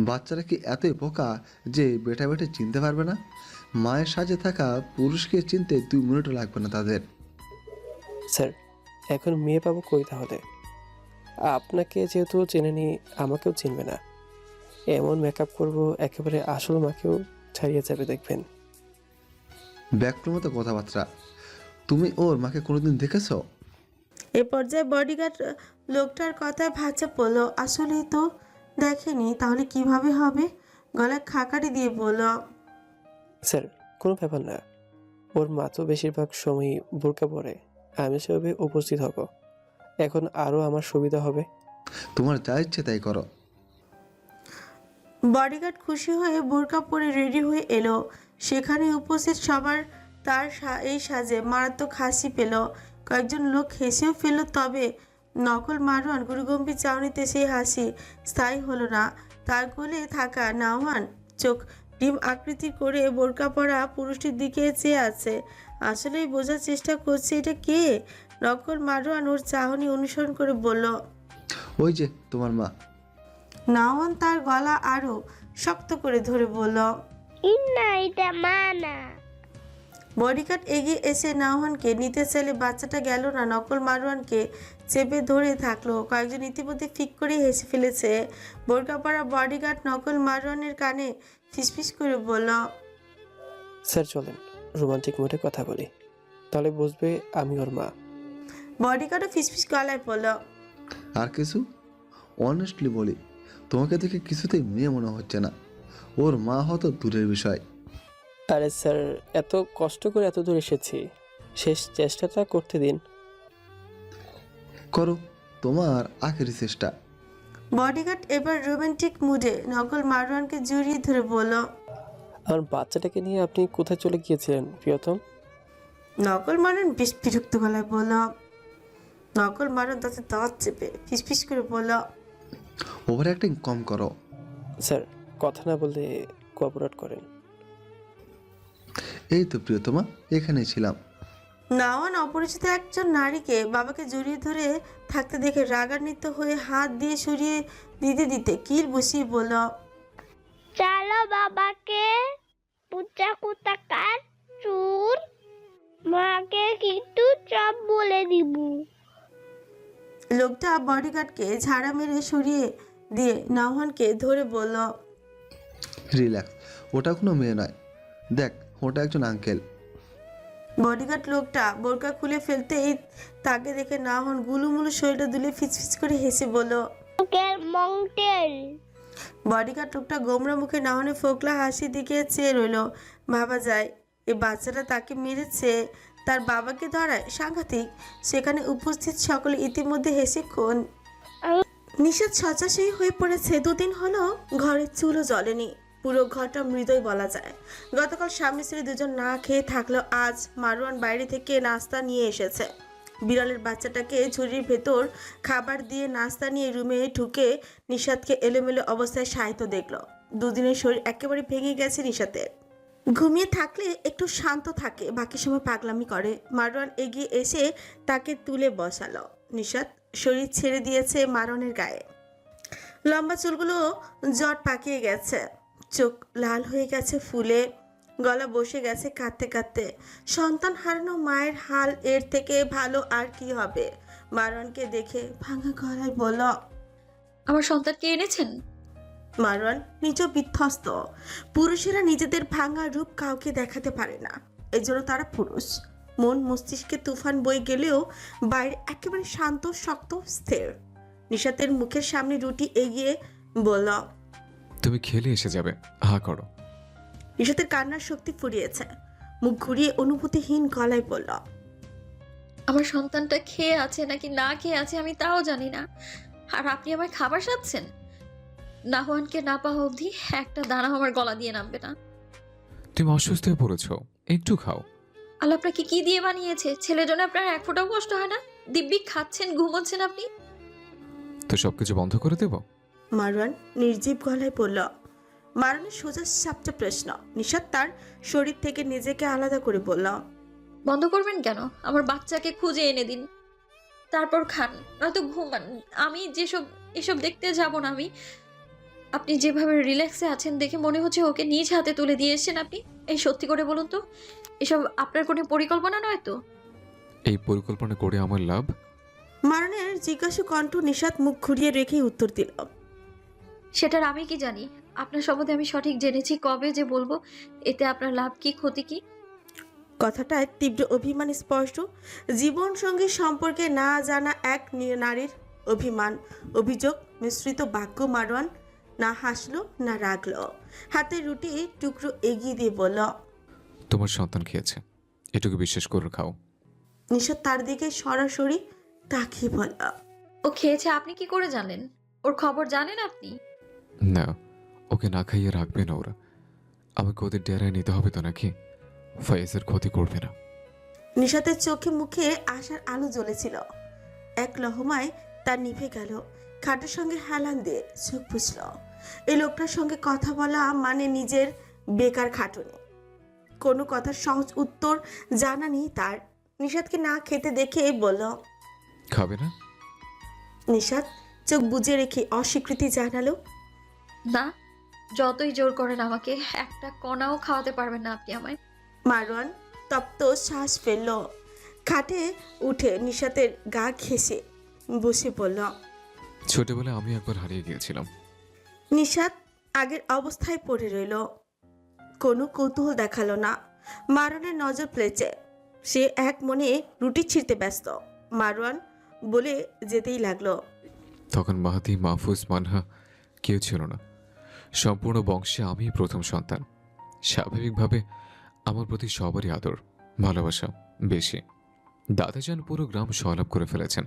বাচ্চারা কি এতই বোকা যে বেটা বেটে চিনতে পারবে না? মায়ের সাজে থাকা পুরুষকে চিনতে 2 মিনিটও লাগবে না তাদের। স্যার, এখন মেয়ে পাবো কই তাহলে? আপনাকে যেহেতু চেনেনি, আমাকেও চিনবে না। এমন মেকআপ করব একেবারে আসল মাকেও ছাড়িয়ে যাবে, দেখবেন। ব্যাকটের মতো কথাবার্তা। তুমি ওর মাকে কোনোদিন দেখেছো? এ পর্যায়ে বডিগার্ড লোকটার কথায় ভাঁচা পড়ল। আসলেই তো দেখেনি, তাহলে কিভাবে হবে? গলায় খাকারি দিয়ে বলল, স্যার, কোনো ব্যাপার না। ওর মা তো বেশিরভাগ সময়ই বোরকা পরে, আমি সেভাবে উপস্থিত হব। এখন আরও আমার সুবিধা হবে। তোমার যা ইচ্ছে তাই করো। বডিগার্ড খুশি হয়ে বোরকা পরে রেডি হয়ে এলো। সেখানে উপস্থিত সবার তার এই সাজে মারাত্মক হাসি পেল। কয়েকজন লোক হেসেও ফেলল, তবে নকল মারওয়ান গুরুগম্ভীর চাউনিতে সেই হাসি স্থায়ী হলো না। তার কোলে থাকা নাওয়ান চোখ ডিম আকৃতির করে বোরকা পরা পুরুষটির দিকে চেয়ে আছে। আসলেই বোঝার চেষ্টা করছে এটা কে। নকল মারওয়ান ওর চাহনি অনুসরণ করে বলল, ওই যে তোমার মা। নাওয়ান তার গলা আরো শক্ত করে ধরে বলল। না এটা মা না। বডিগার্ড এগিয়ে এসে নাওহানকে নিতে চাইলে বাচ্চাটা গেল না। নকল মারওয়ানকে চেপে ধরে থাকলো। কয়েকজন ইতিমধ্যে ফিক করে হেসে ফেলেছে। বোরকা পরা বডিগার্ড নকল মারওয়ানের কানে ফিসফিস করে বলল, স্যার চলেন রোমান্টিক মোডে কথা বলি, তাহলে বুঝবে আমি ওর মা। বডিগার্ডও ফিসফিস গলায় বলল, আর কিছু? অনেস্টলি বলি, তোমাকে দেখে কিছুতেই মেয়ে মনে হচ্ছে না। ওর মা হয়তো দূরের বিষয়। আরে স্যার, এত কষ্ট করে এত দূর এসেছি, শেষ চেষ্টাটা করতে দিন। করো তোমার আখেরি চেষ্টা। বডিগার্ড এবার রোমান্টিক মুডে নকল মারওয়ানকে জড়িয়ে ধরে বলল, আমার বাচ্চাটাকে নিয়ে আপনি কোথায় চলে গিয়েছিলেন প্রিয়তম? নকল মারওয়ান বেশ বিরক্ত গলায় বলল। নকল মারওয়ান তাতে দাঁত চেপে ফিসফিস করে বলল, ওভার অ্যাক্টিং কম করো। স্যার কথা না বললে কোঅপারেট করেন। এই তো প্রিয়তমা, এখানেই ছিলাম। নাওয়ান অপরিচিত একজন নারীকে বাবাকে জড়িয়ে ধরে থাকতে দেখে রাগান্বিত হয়ে হাত দিয়ে সরিয়ে দিতে দিতে কিল বসিয়ে বলল, চলো বাবাকে পুচা কুতাকার চুর, মাকে কিন্তু চপ বলে দিব। লোকটা বডিগার্ডকে ঝাড়া মেরে সরিয়ে দিয়ে নাওহানকে ধরে বলল, রিল্যাক্স, ওটা কোনো মেয়ে নয়, দেখ ওটা একজন আঙ্কেল। বডিগার্ড লোকটা বোরকা খুলে ফেলতেই তাকে দেখে নাওহান গুলুমুলু শরীরটা দুলে ফিচফিচ করে হেসে বলল, আঙ্কেল মংটেল। বডিগার্ড লোকটা গোমরা মুখে নাওহানের ফোকলা হাসি দিকে চেয়ে রইল। ভাবা যায় এই বাচ্চাটা তাকে মেরেছে, তার বাবাকে ধরায় সাংঘাতিক। সেখানে উপস্থিত সকলে ইতিমধ্যে হেসে খুন। নিশাদ শয্যাশায়ী হয়ে পড়েছে। দুদিন হলো ঘরের চুলও জ্বলেনি। পুরো ঘরটা মৃদই বলা যায়। গতকাল স্বামী স্ত্রী দুজন না খেয়ে থাকলেও আজ মারওয়ান বাইরে থেকে নাস্তা নিয়ে এসেছে। বিড়ালের বাচ্চাটাকে ঝুড়ির ভেতর খাবার দিয়ে নাস্তা নিয়ে রুমে ঢুকে নিশাদকে এলোমেলো অবস্থায় শায়িত দেখল। দুদিনের শরীর একেবারে ভেঙে গেছে নিশাতের। ঘুমিয়ে থাকলে একটু শান্ত থাকে, বাকি সময় পাগলামি করে। মারওয়ান এগিয়ে এসে তাকে তুলে বসালো। নিশাত শরীর ছেড়ে দিয়েছে মারওয়ানের গায়ে। লম্বা চুলগুলো জট পাকিয়ে গেছে, চোখ লাল হয়ে গেছে ফুলে, গলা বসে গেছে কাঁদতে কাঁদতে। সন্তান হারানো মায়ের হাল এর থেকে ভালো আর কি হবে। মারওয়ানকে দেখে ভাঙা গলায় বলল, আমার সন্তানকে এনেছেন? মারওয়ান নিজেও বিধ্বস্ত। পুরুষেরা নিজেদের ভাঙা রূপ কাউকে দেখাতে পারে না, এজন্য তারা পুরুষ। মন মস্তিষ্কে তুফান বয়ে গেলেও বাইরে একেবারে শান্ত শক্ত স্থির। নিশাতের মুখের সামনে রুটি এগিয়ে বলল, তুমি খেলে এসে যাবে, হা করো। নিশাতের কান্নার শক্তি ফুরিয়েছে। মুখ ঘুরিয়ে অনুভূতিহীন গলায় বলল, আমার সন্তানটা খেয়ে আছে নাকি না খেয়ে আছে আমি তাও জানি না, আর আপনি আমার খাবার সাধছেন? নাহওয়ানকে না পাওয়া অবধি একটা দানা আমার গলা দিয়ে নামবে না। তুমি অসুস্থ হয়ে পড়েছো, একটু খাও। আল্লাহ আপনাকে কি দিয়ে বানিয়েছে? ছেলের জন্য আপনার এক ফোঁটাও কষ্ট হয় না? দিব্যি খাচ্ছেন, ঘুমোচ্ছেন আপনি। তো সবকিছু বন্ধ করে দেবো? মারওয়ান নির্জীব গলায় বলল। মারওয়ানের সোজা সাপটা প্রশ্ন। নিশাত তার শরীর থেকে নিজেকে আলাদা করে বলল, বন্ধ করবেন কেন? আমার বাচ্চাকে খুঁজে এনে দিন, তারপর খান, নয়তো ঘুমান। আমি এসব দেখতে যাব না। আপনি যেভাবে রিল্যাক্সে আছেন দেখে মনে হচ্ছে ওকে নিজ হাতে তুলে দিয়ে এসেছেন আপনি। এই সত্যি করে বলুন তো, এসব আপনার কোনো পরিকল্পনা নয় তো? এই পরিকল্পনা করে আমার লাভ? মারওয়ানের জিজ্ঞাসু কণ্ঠ নিশাত মুখ ঘুরিয়ে রেখেই উত্তর দিল, সেটার আমি কি জানি? আপনার সম্বন্ধে আমি সঠিক জেনেছি, কবে যে বলবো। এতে আপনার লাভ কি ক্ষতি কি? কথাটায় তীব্র অভিমান স্পষ্ট। জীবন সঙ্গী সম্পর্কে না জানা এক নারীর অভিমান, অভিযোগ মিশ্রিত বাক্য। মারওয়ান না হাসলো না রাগলো। হাতে রুটি টুকরো এগিয়ে দিয়ে বলল, তোমার সন্তান খেয়েছে, এটুকু বিশ্বাস করে খাও। নিশাত তার দিকে সরাসরি তাকিয়ে বলল, ও খেয়েছে আপনি কি করে জানলেন? ওর খবর জানেন আপনি? না, ওকে না খাইয়ে রাখবে না ওরা। আমাকে ওদের ডেরায় নিতে হবে তো নাকি? ফয়েজের ক্ষতি করবে না। নিশাতের চোখে মুখে আশার আলো জ্বলেছিল, এক লহমায় তার নিভে গেল। খাটের সঙ্গে হেলান দিয়ে চোখ বুঝল। এই লোকটার সঙ্গে কথা বলা মানে নিজের বেকার খাটুনি। কোনো কথার সহজ উত্তর জানা নেই তার। নিশাতকে না খেতে দেখে বলল, খাবে না? নিশাত চোখ বুজে রেখে অস্বীকৃতি জানালো। না, যতই জোর করেন আমাকে, একটা কণাও খাওয়াতে পারবেন না আপনি আমায়। মারওয়ান তপ্ত শ্বাস ফেলল। খাটে উঠে নিশাতের গা ঘেঁষে বসে পড়ল। ছোটবেলায় আমি একবার হারিয়ে গিয়েছিলাম। নিশাত আগের অবস্থায় পড়ে রইল, কোনো কৌতূহল দেখালো না। মারওয়ানের নজর পড়েছে, সে এক মনে রুটি ছিঁড়তে ব্যস্ত। মারওয়ান বলে যেতেই লাগলো, তখন মাহাতি, মাহফুজ, মানহা কেউ ছিল না। সম্পূর্ণ বংশে আমিই প্রথম সন্তান। স্বাভাবিকভাবে আমার প্রতি সবারই আদর, ভালোবাসা বেশি। দাদাজান পুরো গ্রাম সয়লাভ করে ফেলেছেন।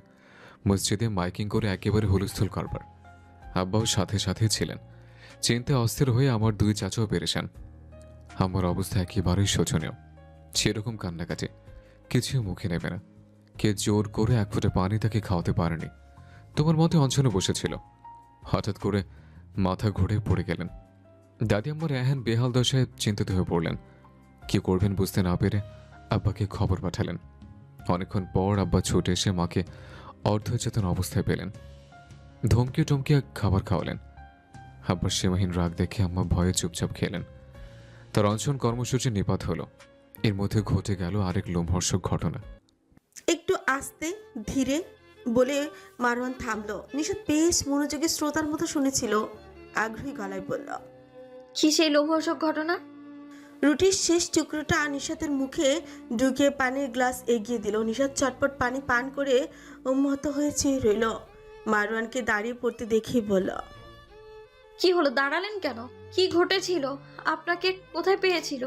মসজিদে মাইকিং করে একেবারে হুলস্থুল কারবার। আব্বাও সাথে সাথে ছিলেন। চিন্তায় অস্থির হয়ে আমার দুই চাচাও পেরেছেন। আমার অবস্থা একেবারেই শোচনীয়। সেরকম কান্নাকাটি কিছুই মুখে নেবে না। কে জোর করে এক ফুটে পানি তাকে খাওয়াতে পারেনি। তোমার মতে অঞ্চলে বসেছিল, হঠাৎ করে মাথা ঘুরে পড়ে গেলেন। দাদি আমার এহেন বেহাল দশায় চিন্তিত হয়ে পড়লেন। কি করবেন বুঝতে না পেরে আব্বাকে খবর পাঠালেন। অনেকক্ষণ পর আব্বা ছুটে এসে মাকে অর্ধচেতন অবস্থায় পেলেন। ধমকে টমকে খাবার খাওয়ালেন। আব্বার সীমাহীন রাগ দেখে আম্মা ভয়ে চুপচাপ খেলেন। তার অনশন কর্মসূচি নিপাত হলো। এর মধ্যে ঘটে গেল আরেক লোমহর্ষক ঘটনা। একটু আস্তে ধীরে বলে মারওয়ান থামলো। নিশাত বেশ মনোযোগী শ্রোতার মতো শুনেছিল, আগ্রহী গলায় বলল, কি সেই লোমহর্ষক ঘটনা? রুটির শেষ টুকরোটা নিশাতের মুখে ঢুকিয়ে পানির গ্লাস এগিয়ে দিল। নিশাত চটপট পানি পান করে উন্মত্ত হয়ে চেয়ে রইল। মারওয়ানকে দাঁড়িয়ে পড়তে দেখেই বলল, কি হলো, দাঁড়ালেন কেন? কি ঘটেছিল? আপনাকে কোথায় পেয়েছিল?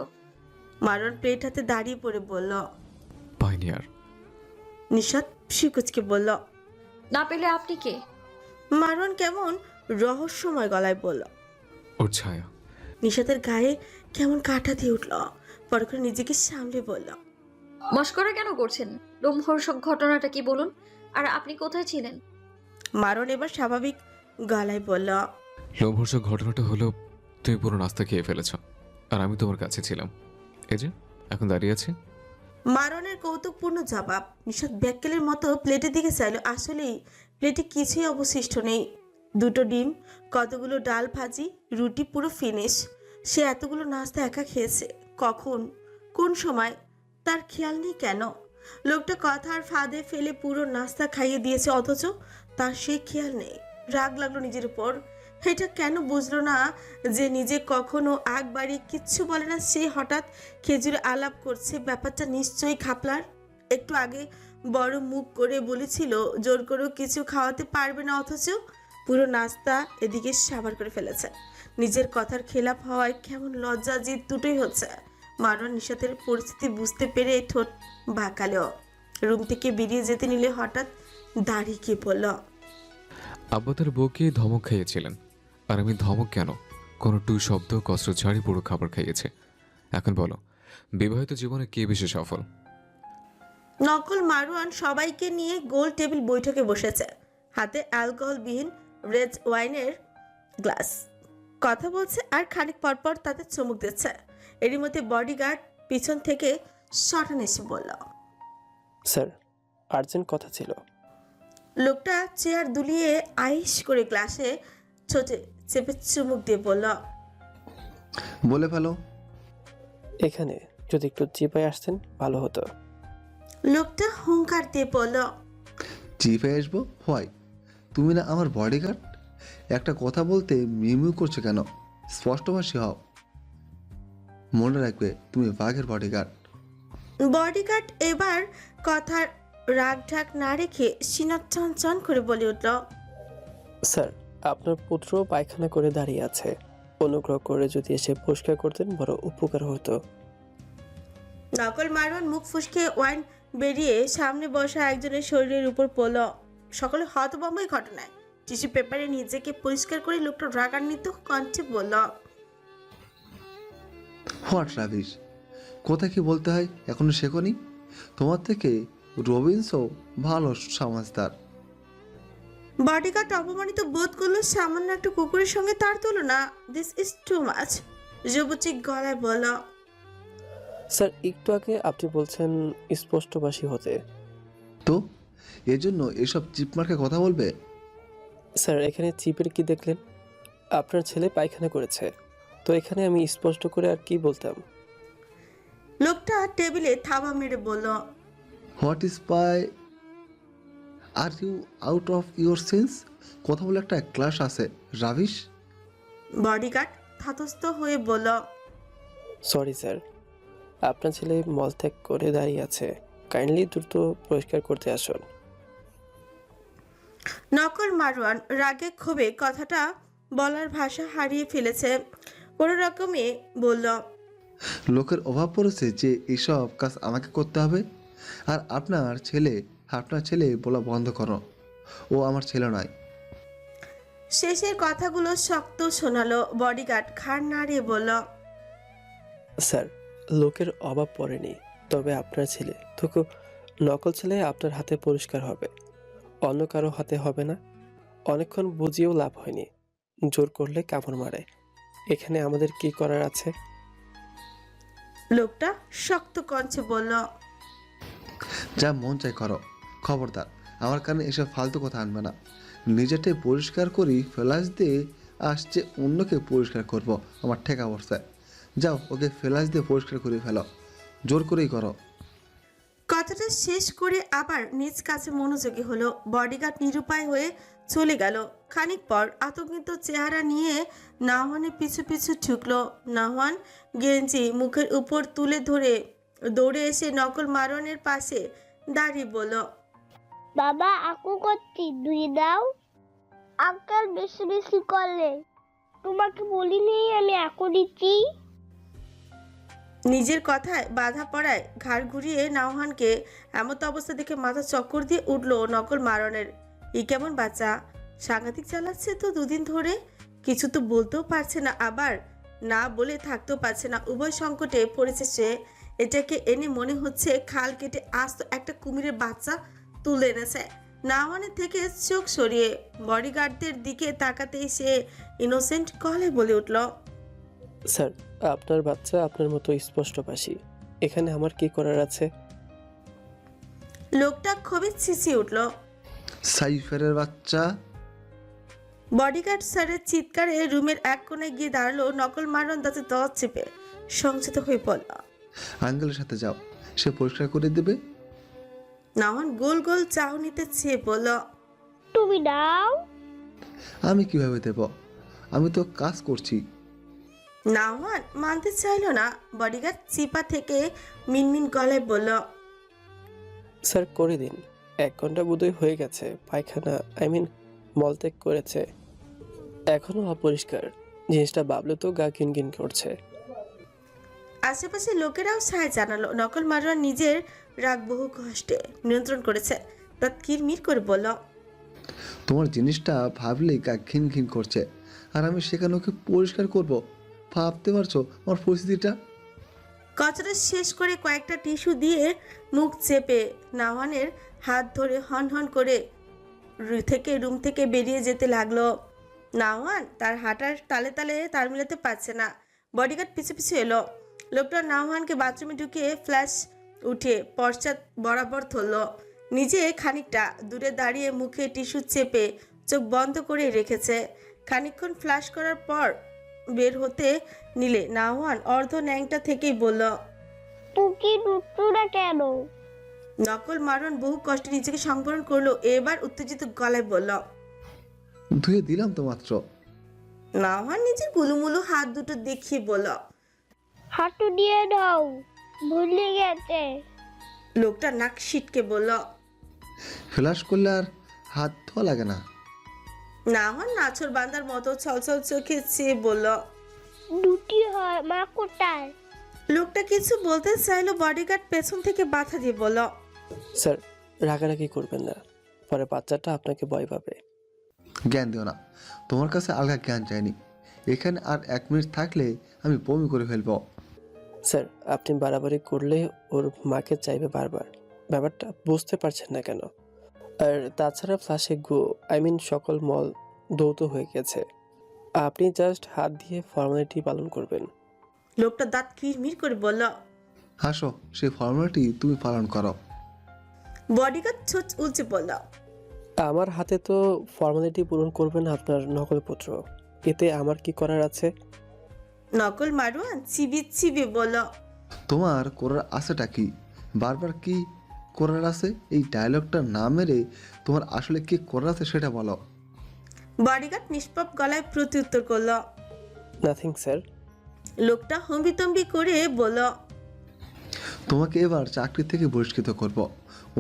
মারওয়ান প্লেট হাতে দাঁড়িয়ে পড়ে বলল। পাইনি আর। নিশাত শিকুচকে বলল, না পেলে আপনি কে? মারওয়ান কেমন রহস্যময় গলায় বলল। ওর ছায়া। নিশাতের গায়ে কেমন কাঁটা দিয়ে উঠল। পর করে নিজেকে সামলে বলল, মস্করা কেন করছেন? লোমহর্ষক ঘটনাটা কি বলুন? আর আপনি কোথায় ছিলেন? মারওয়ান এবার স্বাভাবিক গলায় বলল, লোমহর্ষক ঘটনাটা হলো, তুমি পুরো নাস্তা খেয়ে ফেলেছ আর আমি তোমার কাছে ছিলাম। এই যে এখন দাঁড়িয়ে আছি। মারওয়ানের কৌতুকপূর্ণ জবাব। নিশাত ব্যাককেলের মতো প্লেটের দিকে চাইল। আসলেই প্লেটে কিছুই অবশিষ্ট নেই। দুটো ডিম, কতগুলো ডাল ভাজি, রুটি পুরো ফিনিশ। সে এতগুলো নাস্তা একা খেয়েছে কখন, কোন সময়, তার খেয়াল নেই কেন? লোকটা কথার ফাঁদে ফেলে পুরো নাস্তা খাইয়ে দিয়েছে, অথচ তার সেই খেয়াল নেই। রাগ লাগলো নিজের উপর। এটা কেন বুঝলো না যে নিজে কখনো আগ বাড়িয়ে কিচ্ছু বলে না, সে হঠাৎ খেজুরে আলাপ করছে। ব্যাপারটা নিশ্চয়ই খাপলার। একটু আগে বড় মুখ করে বলেছিল জোর করেও কিছু খাওয়াতে পারবে না, অথচ পুরো নাস্তা এদিকে সাবার করে ফেলেছে। নিজের কথার খেলাপ হওয়ায় কেমন লজ্জা জিদ দুটোই হচ্ছে। মারওয়ান নিশাতের পরিস্থিতি বুঝতে পেরে ঠোঁট বাঁকালো। রুম থেকে বেরিয়ে যেতে নিলে হঠাৎ দাঁড়িয়ে গিয়ে বলল, আব্বা তার বউকে ধমক খাইয়েছিলেন, আর আমি ধমক কেন, কোনো টু শব্দ কষ্ট ছাড়ি পুরো খাবার খাইয়েছে। এখন বলো, বিবাহিত জীবনে কে বেশি সফল? নকল মারওয়ান সবাইকে নিয়ে গোল টেবিল বৈঠকে বসেছে, হাতে অ্যালকোহলবিহীন রেড ওয়াইনের গ্লাস। কথা বলছে আর খানিক পরপর তাতে চমক দিচ্ছে। এরই মধ্যে বডিগার্ড পিছন থেকে শটান এসে বলল, স্যার, আর্জেন্ট কথা ছিল। লোকটা চেয়ার দুলিয়ে আইস করে গ্লাসে ছোটে চেপে চুমুক দিয়ে বলল, বলে ফেলো। এখানে যদি একটু চিপায় আসতেন ভালো হতো। লোকটা হুঙ্কার দিয়ে বলল, চিফে আসবো হয়? তুমি না আমার বডিগার্ড? একটা কথা বলতে মিউমিউ করছো কেন? স্পষ্টভাষী হও। মনে রাখবে তুমি বাঘের বডিগার্ড। বডিগার্ড এবার কথার রাগ ঢাক না রেখে সিনা চন করে বলে উঠল, স্যার, আপনার পুত্র পায়খানা করে দাঁড়িয়ে আছে। অনুগ্রহ করে যদি এসে পরিষ্কার করতেন বড় উপকার হতো। নকল মারওয়ান মুখ ফুসকে ওয়াইন বেরিয়ে সামনে বসা একজনের শরীরের উপর পড়ল। সকলে হতভম্ব এই ঘটনায়। টিস্যু পেপারে নিজেকে পরিষ্কার করে লোকটা রাগান্বিত কণ্ঠে বলল, হোয়াট রাবিশ! কোথায় কি বলতে হয় এখনো শেখোনি? তোমার থেকে রবিনসও ভালো সমাজদার। বডিগার্ড অপমানিত বোধ করলো, সামান্য একটা কুকুরের সঙ্গে তার তুলনা। দিস ইজ টু মাচ, যুবতী গলায় বলল। স্যার একটু আগে আপনি বলছেন স্পষ্টভাষী হতে। তো এজন্য এসব চিপমার্কে কথা বলবে? স্যার এখানে চিপের কি দেখলেন? আপনার ছেলে পায়খানা করেছে, তো এখানে আমি স্পষ্ট করে আর কি বলতাম? লোকটা টেবিলে থাবা মেরে বলল। What is by, are you out of your sense? কথা বলে একটা ক্লাস আছে রাভিশ। বডিগার্ড ধাতস্থ হয়ে বলল। সরি স্যার, আপনার ছেলে মলত্যাগ করে দাঁড়িয়ে আছে, কাইন্ডলি দ্রুত পরিষ্কার করতে আসুন। নকল মারওয়ান রাগে ক্ষোভে কথাটা বলার ভাষা হারিয়ে ফেলেছে। কোনো রকমে বলল। লোকের অভাব পড়েছে যে এইসব কাজ আমাকে করতে হবে। আর আপনার ছেলে বলা বন্ধ করো, ও আমার ছেলে নয়। শেষের কথাগুলো শক্ত শোনালো। বডিগার্ড ঘাড় নাড়িয়ে বলল। স্যার লোকের অভাব পড়েনি, তবে আপনার ছেলে তো নকল ছেলে আপনার হাতে পরিষ্কার হবে, অন্য কারো হাতে হবে না। অনেকক্ষণ বুঝিয়েও লাভ হয়নি, জোর করলে কামড় মারে। এখানে আমাদের কি করার আছে? লোকটা শক্ত কণ্ঠে বলল। যা মন চাই করো, খবরদার আমার কানে এসব ফালতু কথা আনবে না। নিজেটাই পরিষ্কার করি ফ্লাশ দিয়ে আসছে অন্যকে পরিষ্কার করব আমার ঠেকা অবস্থায়। যাও ওকে ফ্লাশ দিয়ে পরিষ্কার করে ফেলো, জোর করেই করো। কথাটা শেষ করে আবার নিজ কাছে মনোযোগী হলো। বডিগার্ড নিরুপায় হয়ে চলে গেল। খানিক পর আতঙ্কিত চেহারা নিয়ে নাহওয়ানের পিছু পিছু ঠুকলো। নাহওয়ান গেঞ্জি মুখের উপর তুলে ধরে দৌড়ে এসে নকল মারওয়ানের পাশে দাঁড়িয়ে বলল। বাবা আকু করছি, দুই দাও। আঙ্কেল বেশি বেশি করলে, তোমাকে বলিনি আমি আকু দিচ্ছি। নিজের কথায় বাধা পড়ায় ঘাড় ঘুরিয়ে নাওহানকে এমত অবস্থা দেখে মাথা চক্কর দিয়ে উঠল নকল মারনের। ই কেমন বাচ্চা, সাংঘাতিক চালাচ্ছে তো দুদিন ধরে। কিছু তো বলতেও পারছে না, আবার না বলে থাকতেও পারছে না। উভয় সংকটে পড়েছে সে। এটাকে এনে মনে হচ্ছে খাল কেটে আস্ত একটা কুমিরের বাচ্চা তুলে এনেছে। নাওহানের থেকে চোখ সরিয়ে বডিগার্ডদের দিকে তাকাতেই সে ইনোসেন্ট গলায় বলে উঠল। স্যার আপনার বাচ্চা আপনার মতো স্পষ্টভাষী, এখানে আমার কি করার আছে? লোকটা খুবই ছিছিয়ে উঠল। সাইফারের বাচ্চা। বডিগার্ড স্যারের চিৎকারে রুমের এক কোণে গিয়ে দাঁড়ালো। নকল মারন দাঁতে দশ চেপে সংযত হয়ে পড়ল। আঙ্কেলের সাথে যাও, সে পরিষ্কার করে দেবে। নাওয়ান গোল গোল চাহনিতে চেয়ে বলল। তুমি দাও। আমি কিভাবে দেব, আমি তো কাজ করছি। নাওয়ান মানতে চাইল না। বডিগার্ড চিপা থেকে মিনমিন গলায় বলল। স্যার করে দিন, 1 ঘন্টা বোধহয় হয়ে গেছে পায়খানা মলত্যাগ করেছে, এখনো অপরিষ্কার। জিনিসটা ভাবলে তো গা ঘিনঘিন করছে। আশেপাশে লোকেরাও সায় জানালো। নকল মারওয়ান নিজের রাগ বহু কষ্টে নিয়ন্ত্রণ করেছে। তা কিরমির করে বলল। তোমার জিনিসটা ভাবলেই গা ঘিন ঘিন করছে, আর আমি সেখানে ওকে পরিষ্কার করব। ভাবতে পারছো আমার পরিস্থিতিটা? কথাটা শেষ করে কয়েকটা টিস্যু দিয়ে মুখ চেপে নাওয়ানের হাত ধরে হন হন করে রুম থেকে বেরিয়ে যেতে লাগলো। নাওয়ান তার হাঁটার তালে তালে তাল মিলাতে পারছে না। বডিগার্ড পিছু পিছু এলো। লোকটা নাওয়ানকে বাথরুমে ঢুকিয়ে ফ্ল্যাশ উঠে পশ্চাৎ বরাবর ধরল। নিজে খানিকটা দূরে দাঁড়িয়ে মুখে টিস্যু চেপে চোখ বন্ধ করে রেখেছে। খানিকক্ষণ ফ্ল্যাশ করার পর বের হতে নিলে নাওয়ান অর্ধ ন্যাংটা থেকেই বলল। তুই দুষ্টুরা কেন? নকল মারন বহু কষ্টে নিজেকে সংবরণ করলো। এবার উত্তেজিত গলায় বলল। ধুয়ে দিলাম তো মাত্র। নাওয়ান নিজের গুলুমুলু হাত দুটো দেখিয়ে বলল। হাঁটু দিয়ে দাও, ভুলে গেছে। লোকটা নাক সিটকে বলল। ফ্লাশ করলে আর হাত ধোয়া লাগে না। নাওয়ান নাছর বান্দার মতো ছলছল চোখে চেয়ে বলল। দুটি হয়, মা কোথায়? লোকটা কিছু বলতে চাইলো। বডিগার্ড পেছন থেকে বাধা দিয়ে বলল। স্যার রাগারাগি করবেন না, পরে বাচ্চাটা আপনাকে ভয় পাবে। জ্ঞান দিও না, তোমার কাছে আলগা জ্ঞান চাইনি। এখানে আর 1 মিনিট থাকলে আমি বমি করে ফেলবো। স্যার আপনি বাড়াবাড়ি করলে ওর মাকে চাইবে বারবার। ব্যাপারটা বুঝতে পারছেন না কেন? আর তাছাড়া ফ্লাশে সকল মল দৌত হয়ে গেছে। আপনি জাস্ট হাত দিয়ে ফর্মালিটি পালন করবেন। লোকটা দাঁত কিরমির করে বলল। আসো, সেই ফর্মালিটি তুমি পালন করো। বডিগার্ড ছোট উলচে বলল। আমার হাতে তো ফর্মালিটি পূরণ করবেন আপনার নকল পুত্র, এতে আমার কি করার আছে? নকল মারওয়ান চিবি বলল। তোমার করার আছেটা কি? বারবার কি করার আছে? এই ডায়লগটা না মেরে তোমার আসলে কি করার আছে সেটা বলো। বডিগার্ড নিষ্পাপ গলায় প্রত্যুত্তর করল। Nothing sir. লোকটা হম্বিতম্বি করে বলল। তোমাকে এবার চাকরি থেকে বহিষ্কৃত করব।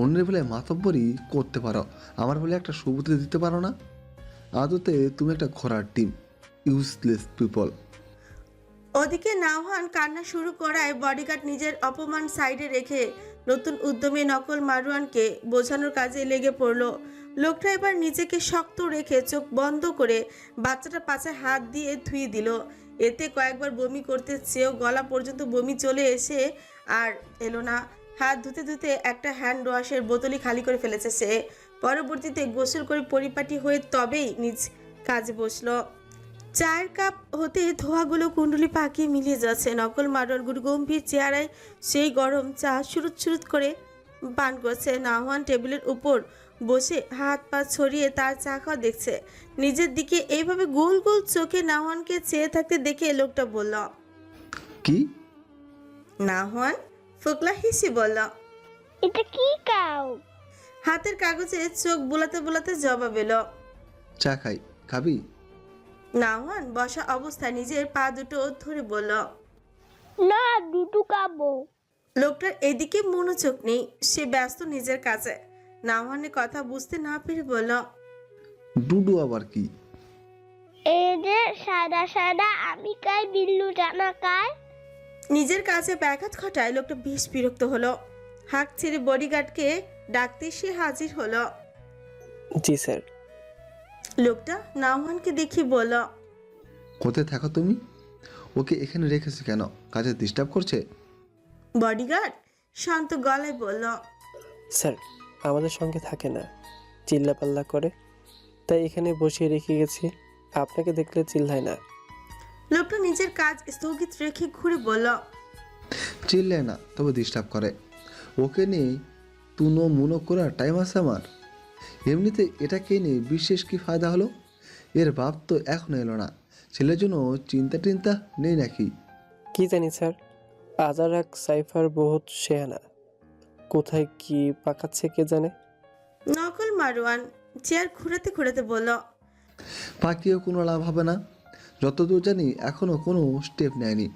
অন্যের বেলায় মাতব্বরি করতে পারো, আমার বলে একটা সুবুদ্ধি দিতে পারো না। আদতে তুমি একটা ঘোড়ার টিম, ইউজলেস পিপল। ওদিকে নাওহান কান্না শুরু করায় বডিগার্ড নিজের অপমান সাইডে রেখে নতুন উদ্যমে নকল মারওয়ানকে বোঝানোর কাজে লেগে পড়ল। লোকটা এবার নিজেকে শক্ত রেখে চোখ বন্ধ করে বাচ্চাটা পাছায় হাত দিয়ে ধুয়ে দিল। এতে কয়েকবার বমি করতে চেয়েও গলা পর্যন্ত বমি চলে এসে আর এলো না। হাত ধুতে ধুতে একটা হ্যান্ড ওয়াশের বোতলই খালি করে ফেলেছে সে। পরবর্তীতে গোসল করে পরিপাটি হয়ে তবেই নিজ কাজে বসলো। চায়ের কাপ হতে ধোয়াগুলো কুণ্ডলি পাকিয়ে মিলিয়ে যাচ্ছে। নকল মারওয়ান গম্ভীর চেহারায় সেই গরম চা সুরুত করে পান করছে। নাওহান টেবিলের উপর বসে হাত পা ছড়িয়ে তার চা খাওয়া দেখছে। নিজের দিকে এইভাবে গোল গোল চোখে নাওহানকে চেয়ে থাকতে দেখে লোকটা বলল। কি? নাওহান ফোকলা হিসি বলল। এটা কি কাউ? হাতের কাগজে চোখ বোলাতে বোলাতে জবাব এলো। চা খাই, খাবি? নাওহান বসা অবস্থায় নিজের পা দুটো ধরে বলল। না, দুটো খাবো। লোকটার এদিকে মনোযোগ নেই, সে ব্যস্ত নিজের কাজে। নাওহানের কথা বুঝতে না পেরে বলল। ডুডু আবার কি? এই যে সাদা সাদা আমি কাই বিল্লু জানা কার? নিজের কাছে ব্যাঘাত ঘটায় লোকটা বেশ বিরক্ত হলো। হাঁক ছেড়ে বডিগার্ডকে ডাকতে সে হাজির হলো। জি স্যার। লোকটা নাওহানকে দেখে বলল। কোথায় থাকো তুমি? ওকে এখানে রেখেছো কেন? কাজে ডিস্টার্ব করছে? বডিগার্ড শান্ত গলায় বলল। স্যার আমাদের সঙ্গে থাকে না, চিল্লাপাল্লা করে, তাই এখানে বসিয়ে রেখে গেছি। আপনাকে দেখলে চিল্লায় না। লোকটা নিজের কাজ স্থগিত রেখে ঘুরে বলল। চিল্লায় না, তবে ডিস্টার্ব করে। ওকে নিয়ে তুনো মুনো করার টাইম আছে আমার? এমনিতে এটাকে নিয়ে বিশেষ কি ফায়দা হলো? এর বাপ তো এখনো এলো না, ছেলের জন্য চিন্তা টিন্তা নেই নাকি? কি জানি স্যার, আজারাক সাইফার বহুত শেয়ানা, কোথায় কি পাকাচ্ছে কে জানে। নকল মারওয়ান চেয়ার ঘুরাতে ঘুরাতে বলল। পাকিয়েও কোনো লাভ হবে না। যতদূর জানি এখনও কোনো স্টেপ নেয়নি,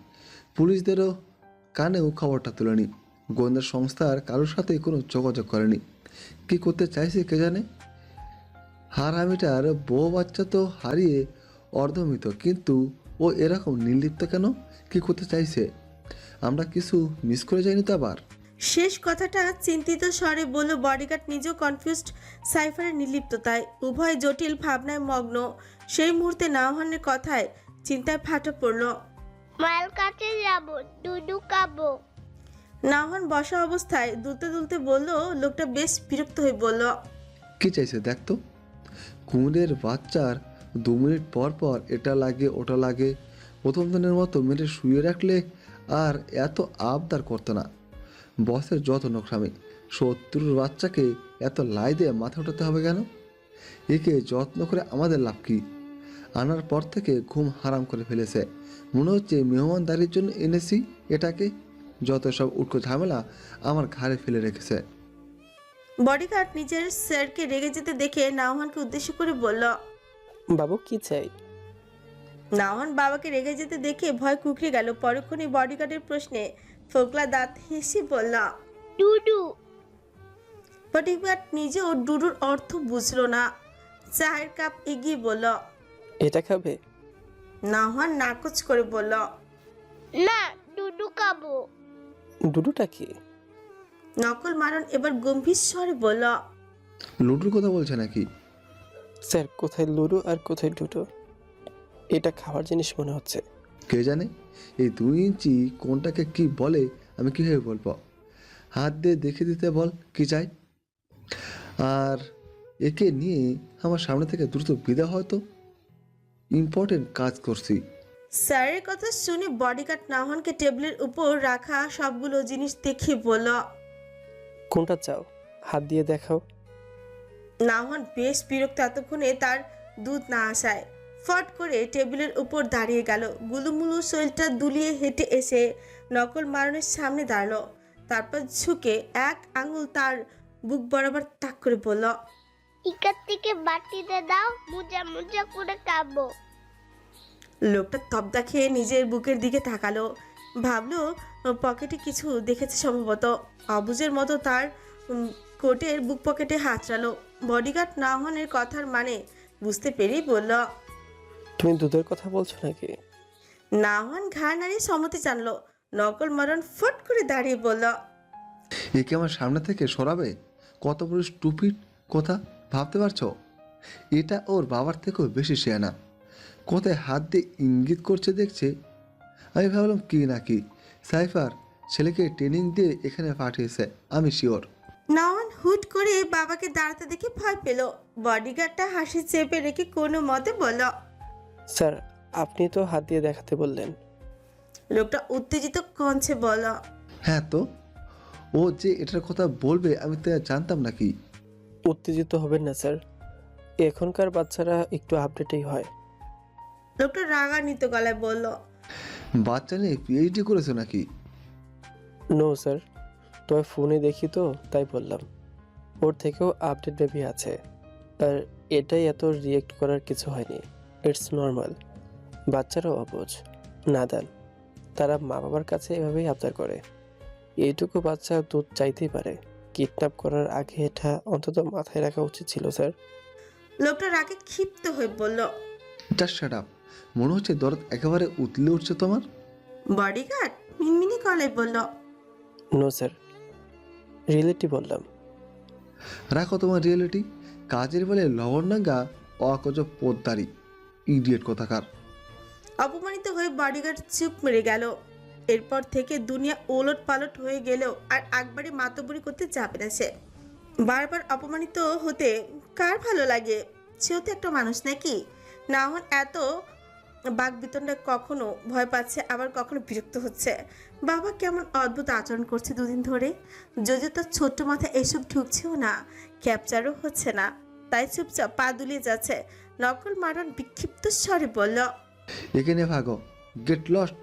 পুলিশদেরও কানেও খবরটা তোলেনি, গোয়েন্দা সংস্থার কারোর সাথে কোনো যোগাযোগ করেনি। কি করতে চাইছে কে জানে। হারামিটার বউ বাচ্চা তো হারিয়ে অর্ধমিত, কিন্তু ও এরকম নির্লিপ্ত কেন? কি করতে চাইছে? আমরা কিছু মিস করে যাইনি তো আবার? শেষ কথাটা চিন্তিত স্বরে বলল বডিগার্ড, নিজেও কনফিউজড সাইফারের নির্লিপ্ততায়। উভয় জটিল ভাবনায় মগ্ন। সেই মুহূর্তে নাওহানের কথায় চিন্তায় ফাটা পড়ল। মাল কাছে যাব, দুধু খাবো। নাওহান বসা অবস্থায় দুলতে দুলতে বলল। লোকটা বেশ বিরক্ত হয়ে বলল। কি চাইছে দেখ তো। কুমিরের বাচ্চার 2 মিনিট পর পর এটা লাগে ওটা লাগে। প্রথম দিনের মতো মেরে শুয়ে রাখলে আর এত আবদার করতো না। বসের যত নোকসামি, শত্রুর বাচ্চাকে এত লাই দিয়ে মাথা উঠাতে হবে কেন? একে যত্ন করে আমাদের লাভ কি? আনার পর থেকে ঘুম হারাম করে ফেলেছে। মনে হচ্ছে মেহমানদারির জন্য এনেছি এটাকে। যত সব উটকো ঝামেলা আমার ঘাড়ে ফেলে রেখেছে। বডিগার্ড নিজের স্যারকে রেগে যেতে দেখে নাওহানকে উদ্দেশ্য করে বলল। বাবু কি চাই? নাওহান বাবাকে রেগে যেতে দেখে ভয় কুকড়ে গেল। পরক্ষণে বডিগার্ডের প্রশ্নে ফোকলা দাঁত হেসে বলল। দুধু। বডিগার্ড নিজেও ডুডুর অর্থ বুঝলো না। চায়ের কাপ এগিয়ে বলল। এটা খাবে? নাওহান নাকচ করে বলল। না, দুধু খাবো। ডুডুটা কি? নকল মারণ এবার গম্ভীর স্বরে বলল। লুডুর কথা বলছে নাকি? স্যার কোথায় লুডো আর কোথায় ডুডো? এটা খাওয়ার জিনিস মনে হচ্ছে। কে জানে এই 2 ইঞ্চি কোনটাকে কি বলে আমি কীভাবে বলবো? হাত দিয়ে দেখে দিতে বল কি চাই। আর একে নিয়ে আমার সামনে থেকে দ্রুত বিদা হয়তো, ইম্পর্টেন্ট কাজ করছি। স্যারের কথা শুনে বডিগার্ড নাহনকে টেবিলের উপর রাখা সবগুলো জিনিস দেখে বলল। কোনটা চাও? হাত দিয়ে দেখাও। নাহন বেশ বিরক্ত এতক্ষণে তার দুধ না আসায়। ফট করে টেবিলের উপর দাঁড়িয়ে গেল, গুলুমুলু শরীরটা দুলিয়ে হেঁটে এসে নকল মারনের সামনে দাঁড়ালো। তারপর ঝুঁকে এক আঙুল তার বুক বরাবর তাক করে বলল, টিকার থেকে বাটিতে দাও, মুজা মুজা করে খাবো। লোকটা তবদা খেয়ে নিজের বুকের দিকে তাকালো, ভাবলো পকেটে কিছু দেখেছে সম্ভবত। অবুজের মতো তার কোটের বুক পকেটে হাতড়ালো। বডিগার্ড নাহনের কথার মানে বুঝতে পেরেই বলল। তুমি দুধের কথা বলছো নাকি? নাহন ঘাড় নাড়িয়ে সম্মতি জানলো। নকল মারন ফট করে দাঁড়িয়ে বলল, একে আমার সামনে থেকে সরাবে? কত বড় স্টুপিড কথা ভাবতে পারছো? এটা ওর বাবার থেকেও বেশি শেয়ানা। কোথায় হাত দিয়ে ইঙ্গিত করছে দেখছে। আমি ভাবলাম কি নাকি সাইফার ছেলেকে ট্রেনিং দিয়ে এখানে পাঠিয়েছে, আমি শিওর। নাহন হুট করে বাবাকে দাঁড়াতে দেখে ভয় পেল। বডিগার্ডটা হাসি চেপে রেখে কোনো মতে বলল, স্যার আপনি তো হাত দিয়ে দেখাতে বললেন। লোকটা উত্তেজিত কণ্ঠে বলল, হ্যাঁ তো ও যে এটার কথা বলবে আমি তো জানতাম নাকি। উত্তেজিত হবেন না স্যার, এখনকার বাচ্চারা একটু আপডেটই হয়। লোকটা রাগান্বিত গলায় বলল, বাচ্চা নিয়ে পিএইচডি করেছো নাকি? নো স্যার, তবে ফোনে দেখি তো তাই বললাম। ওর থেকেও আপডেট বেবি আছে, আর এটাই এত রিয়েক্ট করার কিছু হয়নি। It's normal. বাচ্চারাও অবুঝ, নাদান, তারা মা বাবার কাছে এভাবেই আবদার করে। এইটুকু বাচ্চা দুধ চাইতেই পারে। কিডন্যাপ করার আগে এটা অন্তত মাথায় রাখা উচিত ছিল স্যার। লোকটা রাগে ক্ষিপ্ত হয়ে বলল, জাস্ট শাট আপ। মনে হচ্ছে দরদ একেবারে উতলে উঠছে তোমার। বডিগার্ড মিনমিনি গলায় বলল, নো স্যার, রিয়েলিটি বললাম। রাখো তোমার রিয়েলিটি। কাজের বেলায় লবণডাঙ্গা অকজ পোদ্দারি ইডিয়েট কথাকার। অপমানিত হয়ে বডিগার্ড চুপ মেরে গেল। এরপর থেকে দুনিয়া ওলট পালট হয়ে গেলেও আর একবারে মাতবরি করতে যাবে না সে। বারবার অপমানিত হতে কার ভালো লাগে? সেও তো একটা মানুষ নাকি? না হন এত বাকবিতণ্ডা, কখনো ভয় পাচ্ছে আবার কখনো বিরক্ত হচ্ছে। বাবা কেমন অদ্ভুত আচরণ করছে দুদিন ধরে। যদিও তার ছোট্ট মাথায় এসব ঢুকছেও না, ক্যাপচারও হচ্ছে না, তাই চুপচাপ পা দুলিয়ে যাচ্ছে। নকল মারণ বিক্ষিপ্ত স্বরে বলল, এখানে ভাগো, get lost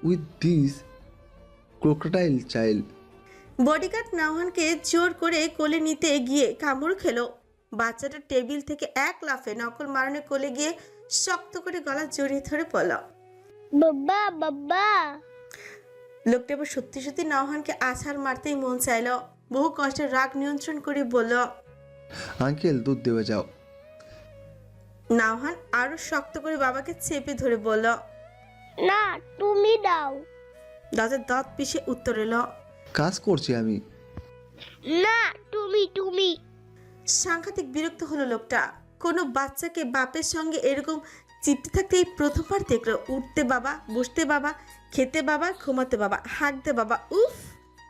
with this crocodile child. Bodyguard নাওহানকে জোর করে কোলে নিতে গিয়ে কামড় খেলো। বাচ্চাটা টেবিল থেকে এক লাফে নকল মারণের কোলে গিয়ে শক্ত করে গলা জড়িয়ে ধরে বলল, বাবা বাবা। লোকটা এবার সত্যি সত্যি নাওহানকে আছাড় মারতেই মন চাইল। বহু কষ্টে রাগ নিয়ন্ত্রণ করে বলল, আঙ্কেল দুধ দেবে যাও। নাওহান আরো শক্ত করে বাবাকে চেপে ধরে বলল, না তুমি দাও। দাঁতের দাঁত পিষে উত্তর এলো, কাজ করছি আমি। না তুমি তুমি। সাংঘাতিক বিরক্ত হলো লোকটা। কোনো বাচ্চাকে বাপের সঙ্গে এরকম চিপতে থাকতে এই প্রথমবার দেখলো। উঠতে বাবা, বসতে বাবা, খেতে বাবা, ঘুমাতে বাবা, হাঁকতে বাবা। উফ,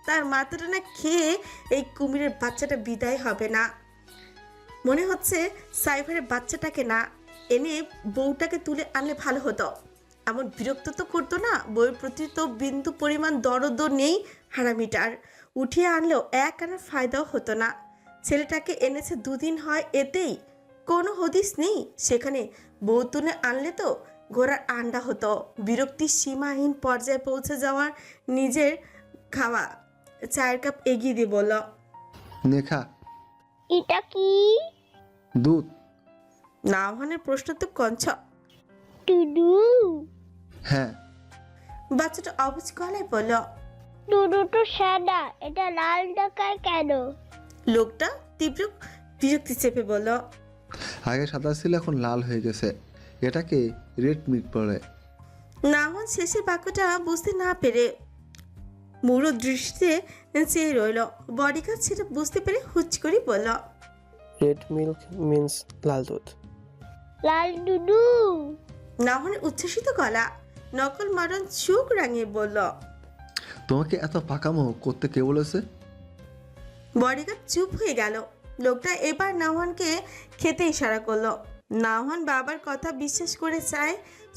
তার মাথাটা না খেয়ে এই কুমিরের বাচ্চাটা বিদায় হবে না। মনে হচ্ছে সাইফারের বাচ্চাটাকে না এনে বউটাকে তুলে আনলে ভালো হতো। এমন বিরক্ত তো করতো না। বউয়ের প্রতি তো বিন্দু পরিমাণ দরদও নেই হারামিটার। উঠিয়ে আনলেও এক আনার ফায়দাও হতো না। ছেলেটাকে এনেছে দুদিন হয়, এতেই কোনো হদিস নেই। সেখানে বউ তুলে আনলে তো ঘোড়ার আন্ডা হতো। বিরক্তির সীমাহীন পর্যায়ে পৌঁছে যাওয়ার নিজের খাওয়া চায়ের কাপ এগিয়ে দিয়ে বলল, নেখা এটা কি? দুধ। নাওহানের প্রশ্ন তো কঞ্চ। টুডু। হ্যাঁ। বাচ্চাটা অবুঝ গলায় বলল, টুডু তো সাদা, এটা লাল দেখায় কেন? লোকটা তীব্র বিরক্তি চেপে বলল, আগে সাদা ছিল এখন লাল হয়ে গেছে, এটাকে রেড মিট বলে। নাওহান শেষের বাক্যটা বুঝতে না পেরে মুড়ো দৃষ্টিতে চেয়ে রইল। বডিগার্ড সেটা বুঝতে পেরে হুচ করে বলল, রেড মিল্ক মিন্স লাল দুধ। লাল দুধু। নাওহানের উচ্ছ্বসিত গলা। নকল মারুয়ান চোখ রাঙিয়ে বলল। তোমাকে এত পাকামো করতে কে বলেছে? বডিগার্ড চুপ হয়ে গেল। লোকটা এবার নাওহানকে খেতে ইশারা করলো। নাওহান বাবার কথা বিশ্বাস করে চায়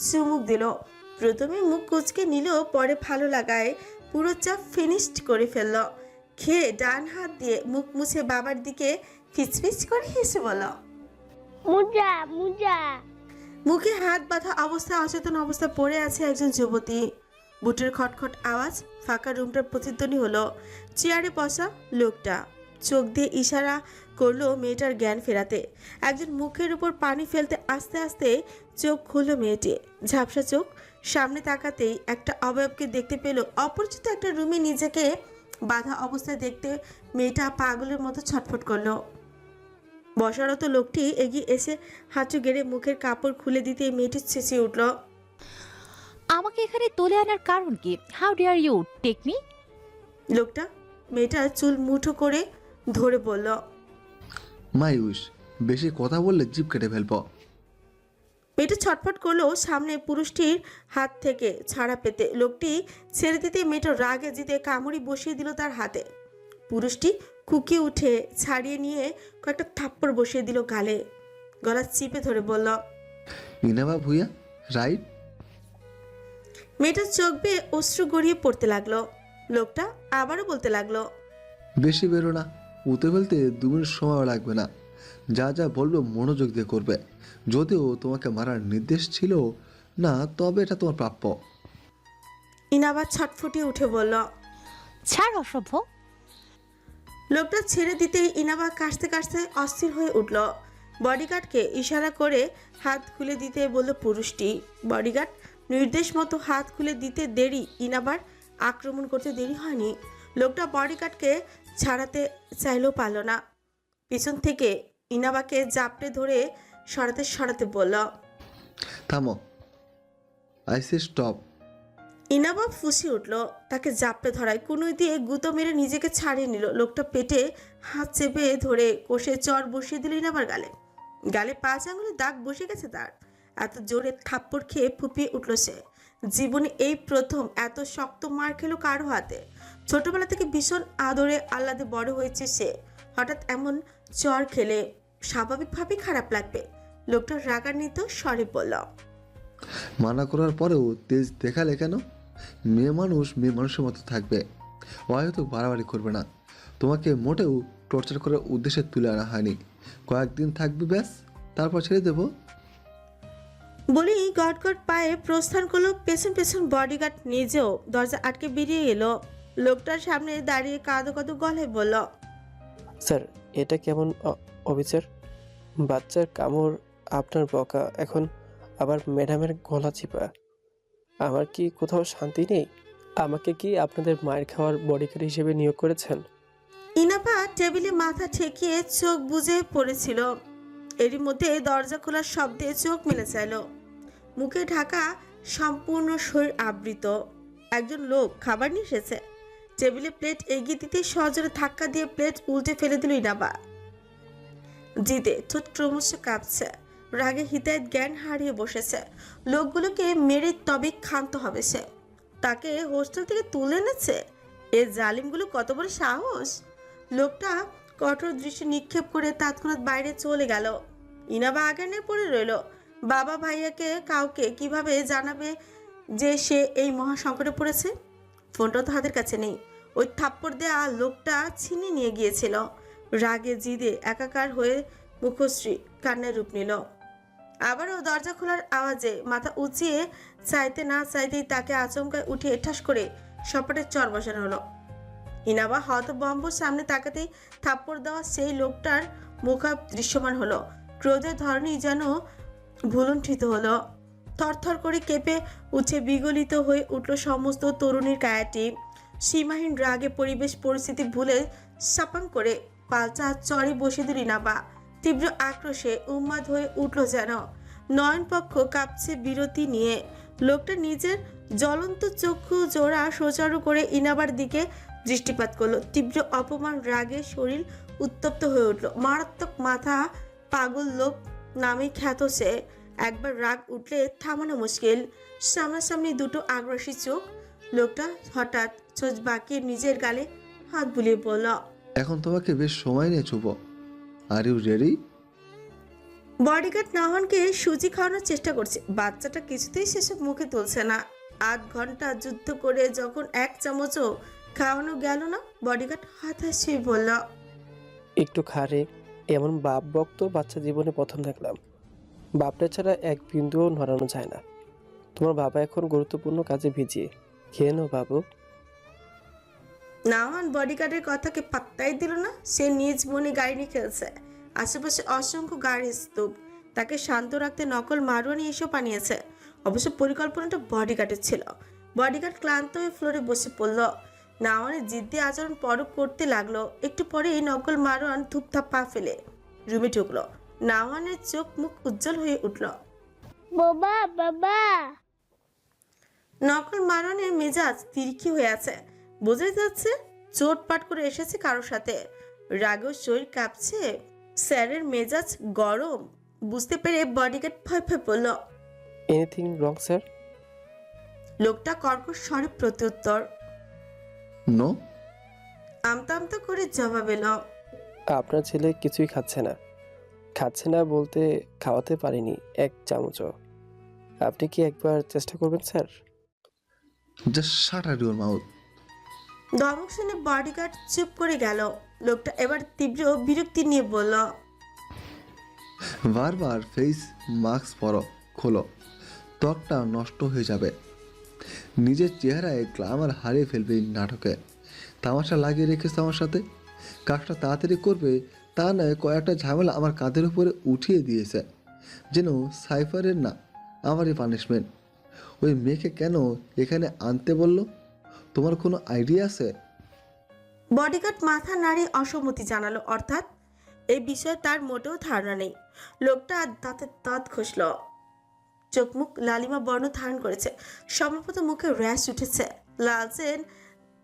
চুমুক দিল। প্রথমে মুখ কুচকে নিল, পরে ভালো লাগায় পুরো চা ফিনিশড করে ফেলল। খেয়ে ডান হাত দিয়ে মুখ মুছে বাবার দিকে ফিচফিচ করে হেসে বলল। মুজা মুজা। মুখে হাত বাঁধা অবস্থায় অচেতন অবস্থায় পড়ে আছে একজন যুবতী। বুটের খটখট আওয়াজ, ফাঁকা রুমটার প্রতিধ্বনি হলো। চেয়ারে বসা লোকটা চোখ দিয়ে ইশারা করলো মেয়েটার জ্ঞান ফেরাতে। একজন মুখের উপর পানি ফেলতে আস্তে আস্তে চোখ খুললো মেয়েটি। ঝাপসা চোখ, সামনে তাকাতেই একটা অবয়বকে দেখতে পেল। অপরিচিত একটা রুমে নিজেকে বাধা অবস্থায় দেখতে মেয়েটা পাগলের মতো ছটফট করলো। বসারত লোকটি এগিয়ে এসে হাঁটু গেড়ে মুখের কাপড় খুলে দিতে মেয়েটি চেঁচিয়ে উঠল। আমাকে এখানে তুলে আনার কারণ কি? How dare you take me? লোকটা মেয়েটার চুল মুঠো করে ধরে বলল। মাই উইশ, বেশি কথা বললে জিভ কেটে ফেলবো। মেয়েটা ছটফট করলো সামনে পুরুষটির হাত থেকে ছাড়া পেতে। লোকটি ছেড়ে দিতে মেয়েটা রাগে জিতে কামড়ি বসিয়ে দিল তার হাতে। পুরুষটি কুকিয়ে উঠে ছাড়িয়ে নিয়ে কয়েকটা থাপ্পড় বসিয়ে দিল গালে। গলা চিপে ধরে বলল, ইনাবা ভুইয়া, রাইট? মেয়েটার চোখ বেয়ে অশ্রু গড়িয়ে পড়তে লাগলো। লোকটা আবারও বলতে লাগলো, বেশি বেরো না, উঠে ফেলতে 2 মিনিট সময় লাগবে না। যা যা বলবো মনোযোগ দিয়ে করবে। যদিও তোমাকে মারার নির্দেশ ছিল না, তবে এটা তোমার প্রাপ্য। ইনাবা ছটফটিয়ে উঠে বলল। ছাড় অসভ্য। লোকটা ছেড়ে দিতেই ইনাবা কাশতে কাশতে অস্থির হয়ে উঠল। বডিগার্ডকে ইশারা করে হাত খুলে দিতে বলল পুরুষটি। বডিগার্ড নির্দেশ মতো হাত খুলে দিতে দেরি, ইনাবার আক্রমণ করতে দেরি হয়নি। লোকটা বডিগার্ডকে ছাড়াতে চাইলেও পারল না। পিছন থেকে ইনাবাকে জাপটে ধরে সরাতে বলল, থামো, আই সে স্টপ। ইনাবা ফুঁসে উঠল। তাকে জাপটে ধরায় কুনুই দিয়ে গুঁতো মেরে নিজেকে ছাড়িয়ে নিল। লোকটা পেটে হাত চেপে ধরে কষে চর বসিয়ে দিল ইনাবার গালে। গালে 5 আঙুলের দাগ বসে গেছে তার। এত জোরে থাপ্পড় খেয়ে ফুপিয়ে উঠল সে। জীবনে এই প্রথম এত শক্ত মার খেলো কারো হাতে। ছোটবেলা থেকে ভীষণ আদরে আহ্লাদে বড় হয়েছে সে। হঠাৎ এমন চর খেলে স্বাভাবিকভাবেই খারাপ লাগবে। লোকটা রাগান্বিত স্বরে বলল, মানা করার পরেও তেজ দেখালে কেন? মেয়ে মানুষ মেয়ে মানুষের মতো থাকবে, হয়তো বাড়াবাড়ি করবে না। তোমাকে মোটেও টর্চার করার উদ্দেশ্যে তুলে আনা হয়নি। কয়েকদিন থাকবে ব্যাস, তারপর ছেড়ে দেবো। বলেই গটগট পায়ে প্রস্থান করলো। পেছন পেছন বডিগার্ড নিজেও দরজা আটকে বেরিয়ে এলো। লোকটার সামনে দাঁড়িয়ে কাঁদো কাঁদো গলায় বলল, স্যার, এটা কেমন অবিচার? বাচ্চার কামড়, আপনার বকা, এখন আবার ম্যাডামের গলা চিপা। আমার কি কোথাও শান্তি নেই? আমাকে কি আপনাদের মায়ের খাওয়ার বডিগার্ড হিসেবে নিয়োগ করেছেন? ইনাবা টেবিলে মাথা ঠেকিয়ে চোখ বুজে পড়েছিল। এরই মধ্যে দরজা খোলার শব্দে চোখ মেলে চাইল। মুখে ঢাকা, সম্পূর্ণ শরীর আবৃত। একজন লোক খাবার নিয়ে এসেছে। টেবিলে প্লেট এগিয়ে দিতে সজোরে ধাক্কা দিয়ে প্লেট উল্টে ফেলে দিল ইনাবা। জিদে ঠোঁট ক্রমশ কাঁপছে। রাগে হিতায়ত জ্ঞান হারিয়ে বসেছে। লোকগুলোকে মেরে তবে ক্ষান্ত হবে সে। তাকে হোস্টেল থেকে তুলে এনেছে। এ জালিমগুলো কত বড় সাহস! লোকটা কঠোর দৃষ্টি নিক্ষেপ করে তৎক্ষণাৎ বাইরে চলে গেল। ইনাবা আগানে পড়ে রইল। বাবা ভাইয়াকে কাউকে কিভাবে জানাবে যে সে এই মহা সংকটে পড়েছে? ফোনটা তো হাতের কাছে নেই। ওই থাপ্পড় দেয়া লোকটা ছিনিয়ে নিয়ে গিয়েছিল। রাগে জিদে একাকার হয়ে মুখশ্রী কান্নায় রূপ নিল। আবারও দরজা খোলার আওয়াজে মাথা উঁচিয়ে চাইতে না চাইতেই তাকে আচমকায় উঠে ঠাস করে সপাটের চর বসানো হলো। ইনাবা হতবম্ব সামনে তাকাতেই থাপ্পড় দেওয়া সেই লোকটার মুখ দৃশ্যমান হলো। ক্রোধের ধরনই যেন ভুলুণ্ঠিত হলো। থরথর করে কেঁপে উঠে বিগলিত হয়ে উঠল সমস্ত তরুণীর কায়াটি। সীমাহীন রাগে পরিবেশ পরিস্থিতি ভুলে সাপাং করে পাল্টা চরে বসে দিল ইনাবা। তীব্র আক্রোশে উন্মাদ হয়ে উঠল যেন। নয়নপক্ষ কাঁপছে বিরতি নিয়ে। লোকটা নিজের জ্বলন্ত চক্ষু জোড়া সোচারু করে ইনাবার দিকে দৃষ্টিপাত করলো। তীব্র অপমান রাগে শরীর উত্তপ্ত হয়ে উঠল। মারাত্মক মাথা পাগল লোক নামে খ্যাত সে। একবার রাগ উঠলে থামানো মুশকিল। সামনাসামনি দুটো আগ্রাসী চোখ। লোকটা হঠাৎ চোখ বাঁকিয়ে নিজের গালে হাত বুলিয়ে বলল, এখন তোমাকে বেশ সময় নিয়ে চুপ। Are you ready? বডিগার্ড নাহানকে সুজি খাওয়ানোর চেষ্টা করছে। বাচ্চাটা কিছুতেই সেসব মুখে তুলছে না। 8 ঘন্টা যুদ্ধ করে যখন 1 চামচও খাওয়ানো গেল না, বডিগার্ড হতাশ বলল, একটু খারে। এমন বাপ বক্ত বাচ্চা জীবনে প্রথম দেখলাম। বাপটা ছাড়া এক বিন্দুও নড়ানো যায় না। তোমার বাবা এখন গুরুত্বপূর্ণ কাজে ভিজিয়ে। খেয়ে নাও বাবু। নাহান বডিগার্ডের কথাকে পাত্তাই দিল না। সে নিজ মনে গাড়ি নিয়ে খেলছে। আশেপাশে অসংখ্য গাড়ির স্তূপ। তাকে শান্ত রাখতে নকল মারওয়ানি এসব বানিয়েছে। অবশ্য পরিকল্পনাটা বডিগার্ডের ছিল। বডিগার্ড ক্লান্ত হয়ে ফ্লোরে বসে পড়ল। নাওয়ানের জিদ্দি আচরণ পরক করতে লাগলো। একটু পরেই নকল মারওয়ান থুপথাপ পা ফেলে রুমে ঢুকলো। নাওয়ানের চোখ মুখ উজ্জ্বল হয়ে উঠল। বাবা বাবা নকল মারওয়ানের মেজাজ তিরকি হয়ে আছে। বোঝাই যাচ্ছে চোটপাট করে এসেছে কারোর সাথে। রাগেও শরীর কাঁপছে। স্যারের মেজাজ গরম বুঝতে পেরে বডিগার্ড ভয় ভয় পড়ল। Anything wrong sir? লোকটা কর্কশ স্বরে প্রত্যুত্তর। নো। আমতা আমতা করে জবাব এলো। আপনার ছেলে কিছুই খাচ্ছে না। খাচ্ছে না বলতে খাওয়াতে পারিনি 1 চামচও। আপনি কি একবার চেষ্টা করবেন sir? Just shut out your mouth. ধমক শুনে বডিগার্ড চুপ করে গেল। লোকটা এবার তীব্র বিরক্তি নিয়ে বলল, বারবার ফেস মাস্ক পরো, খোলো। ত্বকটা নষ্ট হয়ে যাবে। নিজের চেহারায় গ্ল্যামার হারিয়ে ফেলবে এই নাটকে। তামাশা লাগিয়ে রেখেছে আমার সাথে। কাজটা তাড়াতাড়ি করবে তা নয়, কয়েকটা ঝামেলা আমার কাঁধের উপরে উঠিয়ে দিয়েছে। যেন সাইফারের না, আমারই পানিশমেন্ট। ওই মেয়েকে কেন এখানে আনতে বললো? তোমার কোনো আইডিয়া আছে? বডিগার্ড মাথা নাড়িয়ে অসম্মতি জানালো। অর্থাৎ এই বিষয়ে তার মোটেও ধারণা নেই। লোকটা দাঁতের দাঁত ঘষল। চোখ মুখ লালিমা বর্ণ ধারণ করেছে। সম্ভবত মুখে র্যাশ উঠেছে।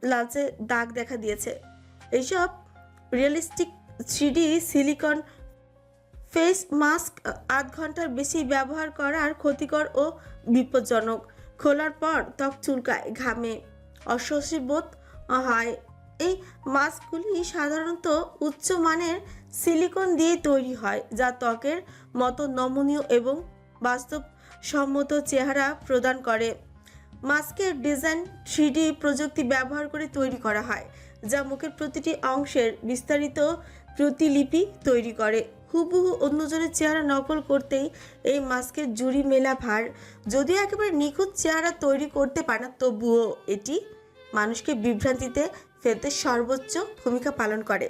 লালচে দাগ দেখা দিয়েছে। এইসব realistic 3D silicon face mask 8 ঘন্টার বেশি ব্যবহার করার ক্ষতিকর ও বিপজ্জনক। খোলার পর ত্বক চুলকায়, ঘামে, অস্বস্তি বোধ হয়। এই মাস্কগুলি সাধারণত উচ্চমানের সিলিকন দিয়ে তৈরি হয়, যা ত্বকের মতো নমনীয় এবং বাস্তবসম্মত চেহারা প্রদান করে। মাস্কের ডিজাইন 3D প্রযুক্তি ব্যবহার করে তৈরি করা হয়, যা মুখের প্রতিটি অংশের বিস্তারিত প্রতিলিপি তৈরি করে। হুবহু অন্যজনের চেহারা নকল করতেই এই মাস্কের জুড়ি মেলা ভার। যদিও একেবারে নিখুঁত চেহারা তৈরি করতে পারে না, তবুও এটি মানুষকে বিভ্রান্তিতে ফেলতে সর্বোচ্চ ভূমিকা পালন করে।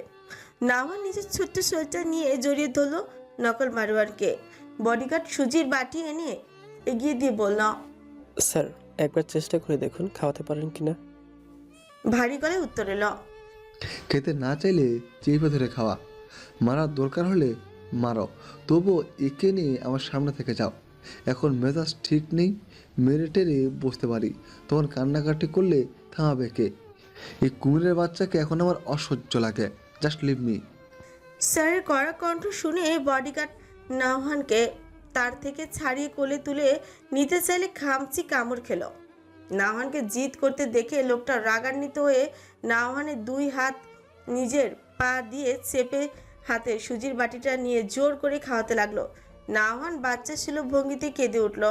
নাওয়ান নিজের ছোট্ট শরীরটা নিয়ে জড়িয়ে ধরল নকল মারওয়ারকে। বডিগার্ড সুজির বাটি এনে এগিয়ে দিয়ে বলল, স্যার একবার চেষ্টা করে দেখুন খাওয়াতে পারেন কিনা। ভারী গলায় উত্তর এলো, খেতে না চাইলে চেপে ধরে খাওয়া। মারার দরকার হলে মারো, তবুও একে নিয়ে আমার সামনে থেকে যাও। এখন মেজাজ ঠিক নেই, মেরে টেরে বসতে পারি, তখন কান্নাকাটি করলে থামাবে কে? এই কুমিরের বাচ্চাকে এখন আমার অসহ্য লাগে। Just leave me. স্যারের কড়া কণ্ঠ শুনে বডিগার্ড নাওহানকে তার থেকে ছাড়িয়ে কোলে তুলে নিতে চাইলে খামচি কামড় খেল। নাওহানকে জিদ করতে দেখে লোকটা রাগান্বিত হয়ে নাওহানের 2 হাত নিজের পা দিয়ে চেপে হাতে সুজির বাটিটা নিয়ে জোর করে খাওয়াতে লাগলো। নাওহান বাচ্চা সুলভ ভঙ্গিতে কেঁদে উঠল।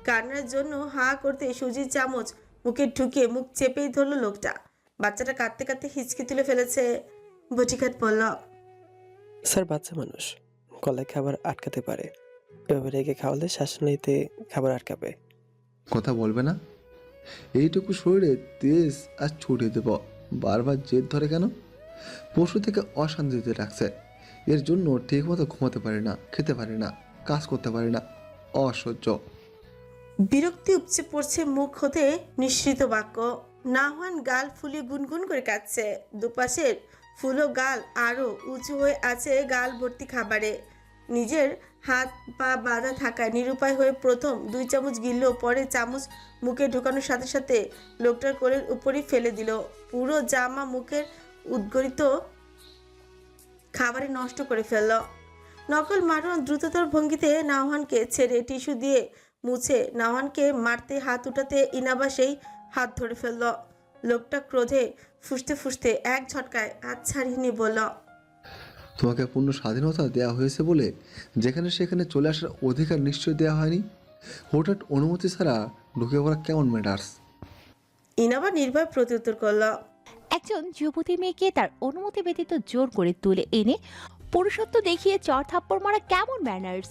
কান্নার জন্য হাঁ করতে সুজির চামচ মুখে ঢুকিয়ে মুখ চেপেই ধরলো লোকটা। বাচ্চাটা কাঁদতে কাঁদতে হিচকি তুলে ফেলেছে। বটিঘাট বলল, স্যার বাচ্চা মানুষ, গলায় খাবার আটকাতে পারে। এভাবে রেখে খাওয়ালে শ্বাস নিতে খাবার আটকাবে। কথা বলবে না? এইটুকু শরীরে তেজ আর ছুটে দেব। বারবার জেদ ধরে কেন? পশু থেকে অশান্তিতে রাখছে। এর জন্য ঠিকমতো ঘুমাতে পারে না, খেতে পারে না, কাজ করতে পারে না। অসহ্য। বিরক্তি উপচে পড়ছে মুখ হতে নিঃসৃত বাক্য। নাওহান গাল ফুলিয়ে গুনগুন করে কাঁদছে। দুপাশের ফুলো গাল আরো উঁচু হয়ে আছে গাল ভর্তি খাবারে। নিজের হাত পা বাঁধা থাকায় নিরুপায় হয়ে প্রথম 2 চামচ গিলল, পরে চামচ মুখে ঢোকানোর সাথে সাথে লোকটার কোলের উপরই ফেলে দিল। পুরো জামা মুখের উদ্গরিত খাবারে নষ্ট করে ফেলল। নকল মারুয়ান দ্রুততর ভঙ্গিতে নাওহানকে ছেড়ে টিস্যু দিয়ে মুছে নাওহানকে মারতে হাত উঠাতে ইনাবা সেই হাত ধরে ফেলল। লোকটা ক্রোধে ফুঁসতে ফুঁসতে এক ঝটকায় হাত ছাড়িয়ে নিয়ে বলল, তোমাকে পূর্ণ স্বাধীনতা দেওয়া হয়েছে বলে যেখানে সেখানে চলে আসার অধিকার নিশ্চয় দেওয়া হয়নি। হঠাৎ অনুমতি ছাড়া ঢুকে পড়া কেমন ম্যাটার্স? ইনাবা নির্ভয় প্রত্যুত্তর করল, একজন যুবতী মেয়েকে তার অনুমতি ব্যতীত জোর করে তুলে এনে পুরুষত্ব দেখিয়ে চড় থাপ্পড় মারা কেমন ম্যানার্স?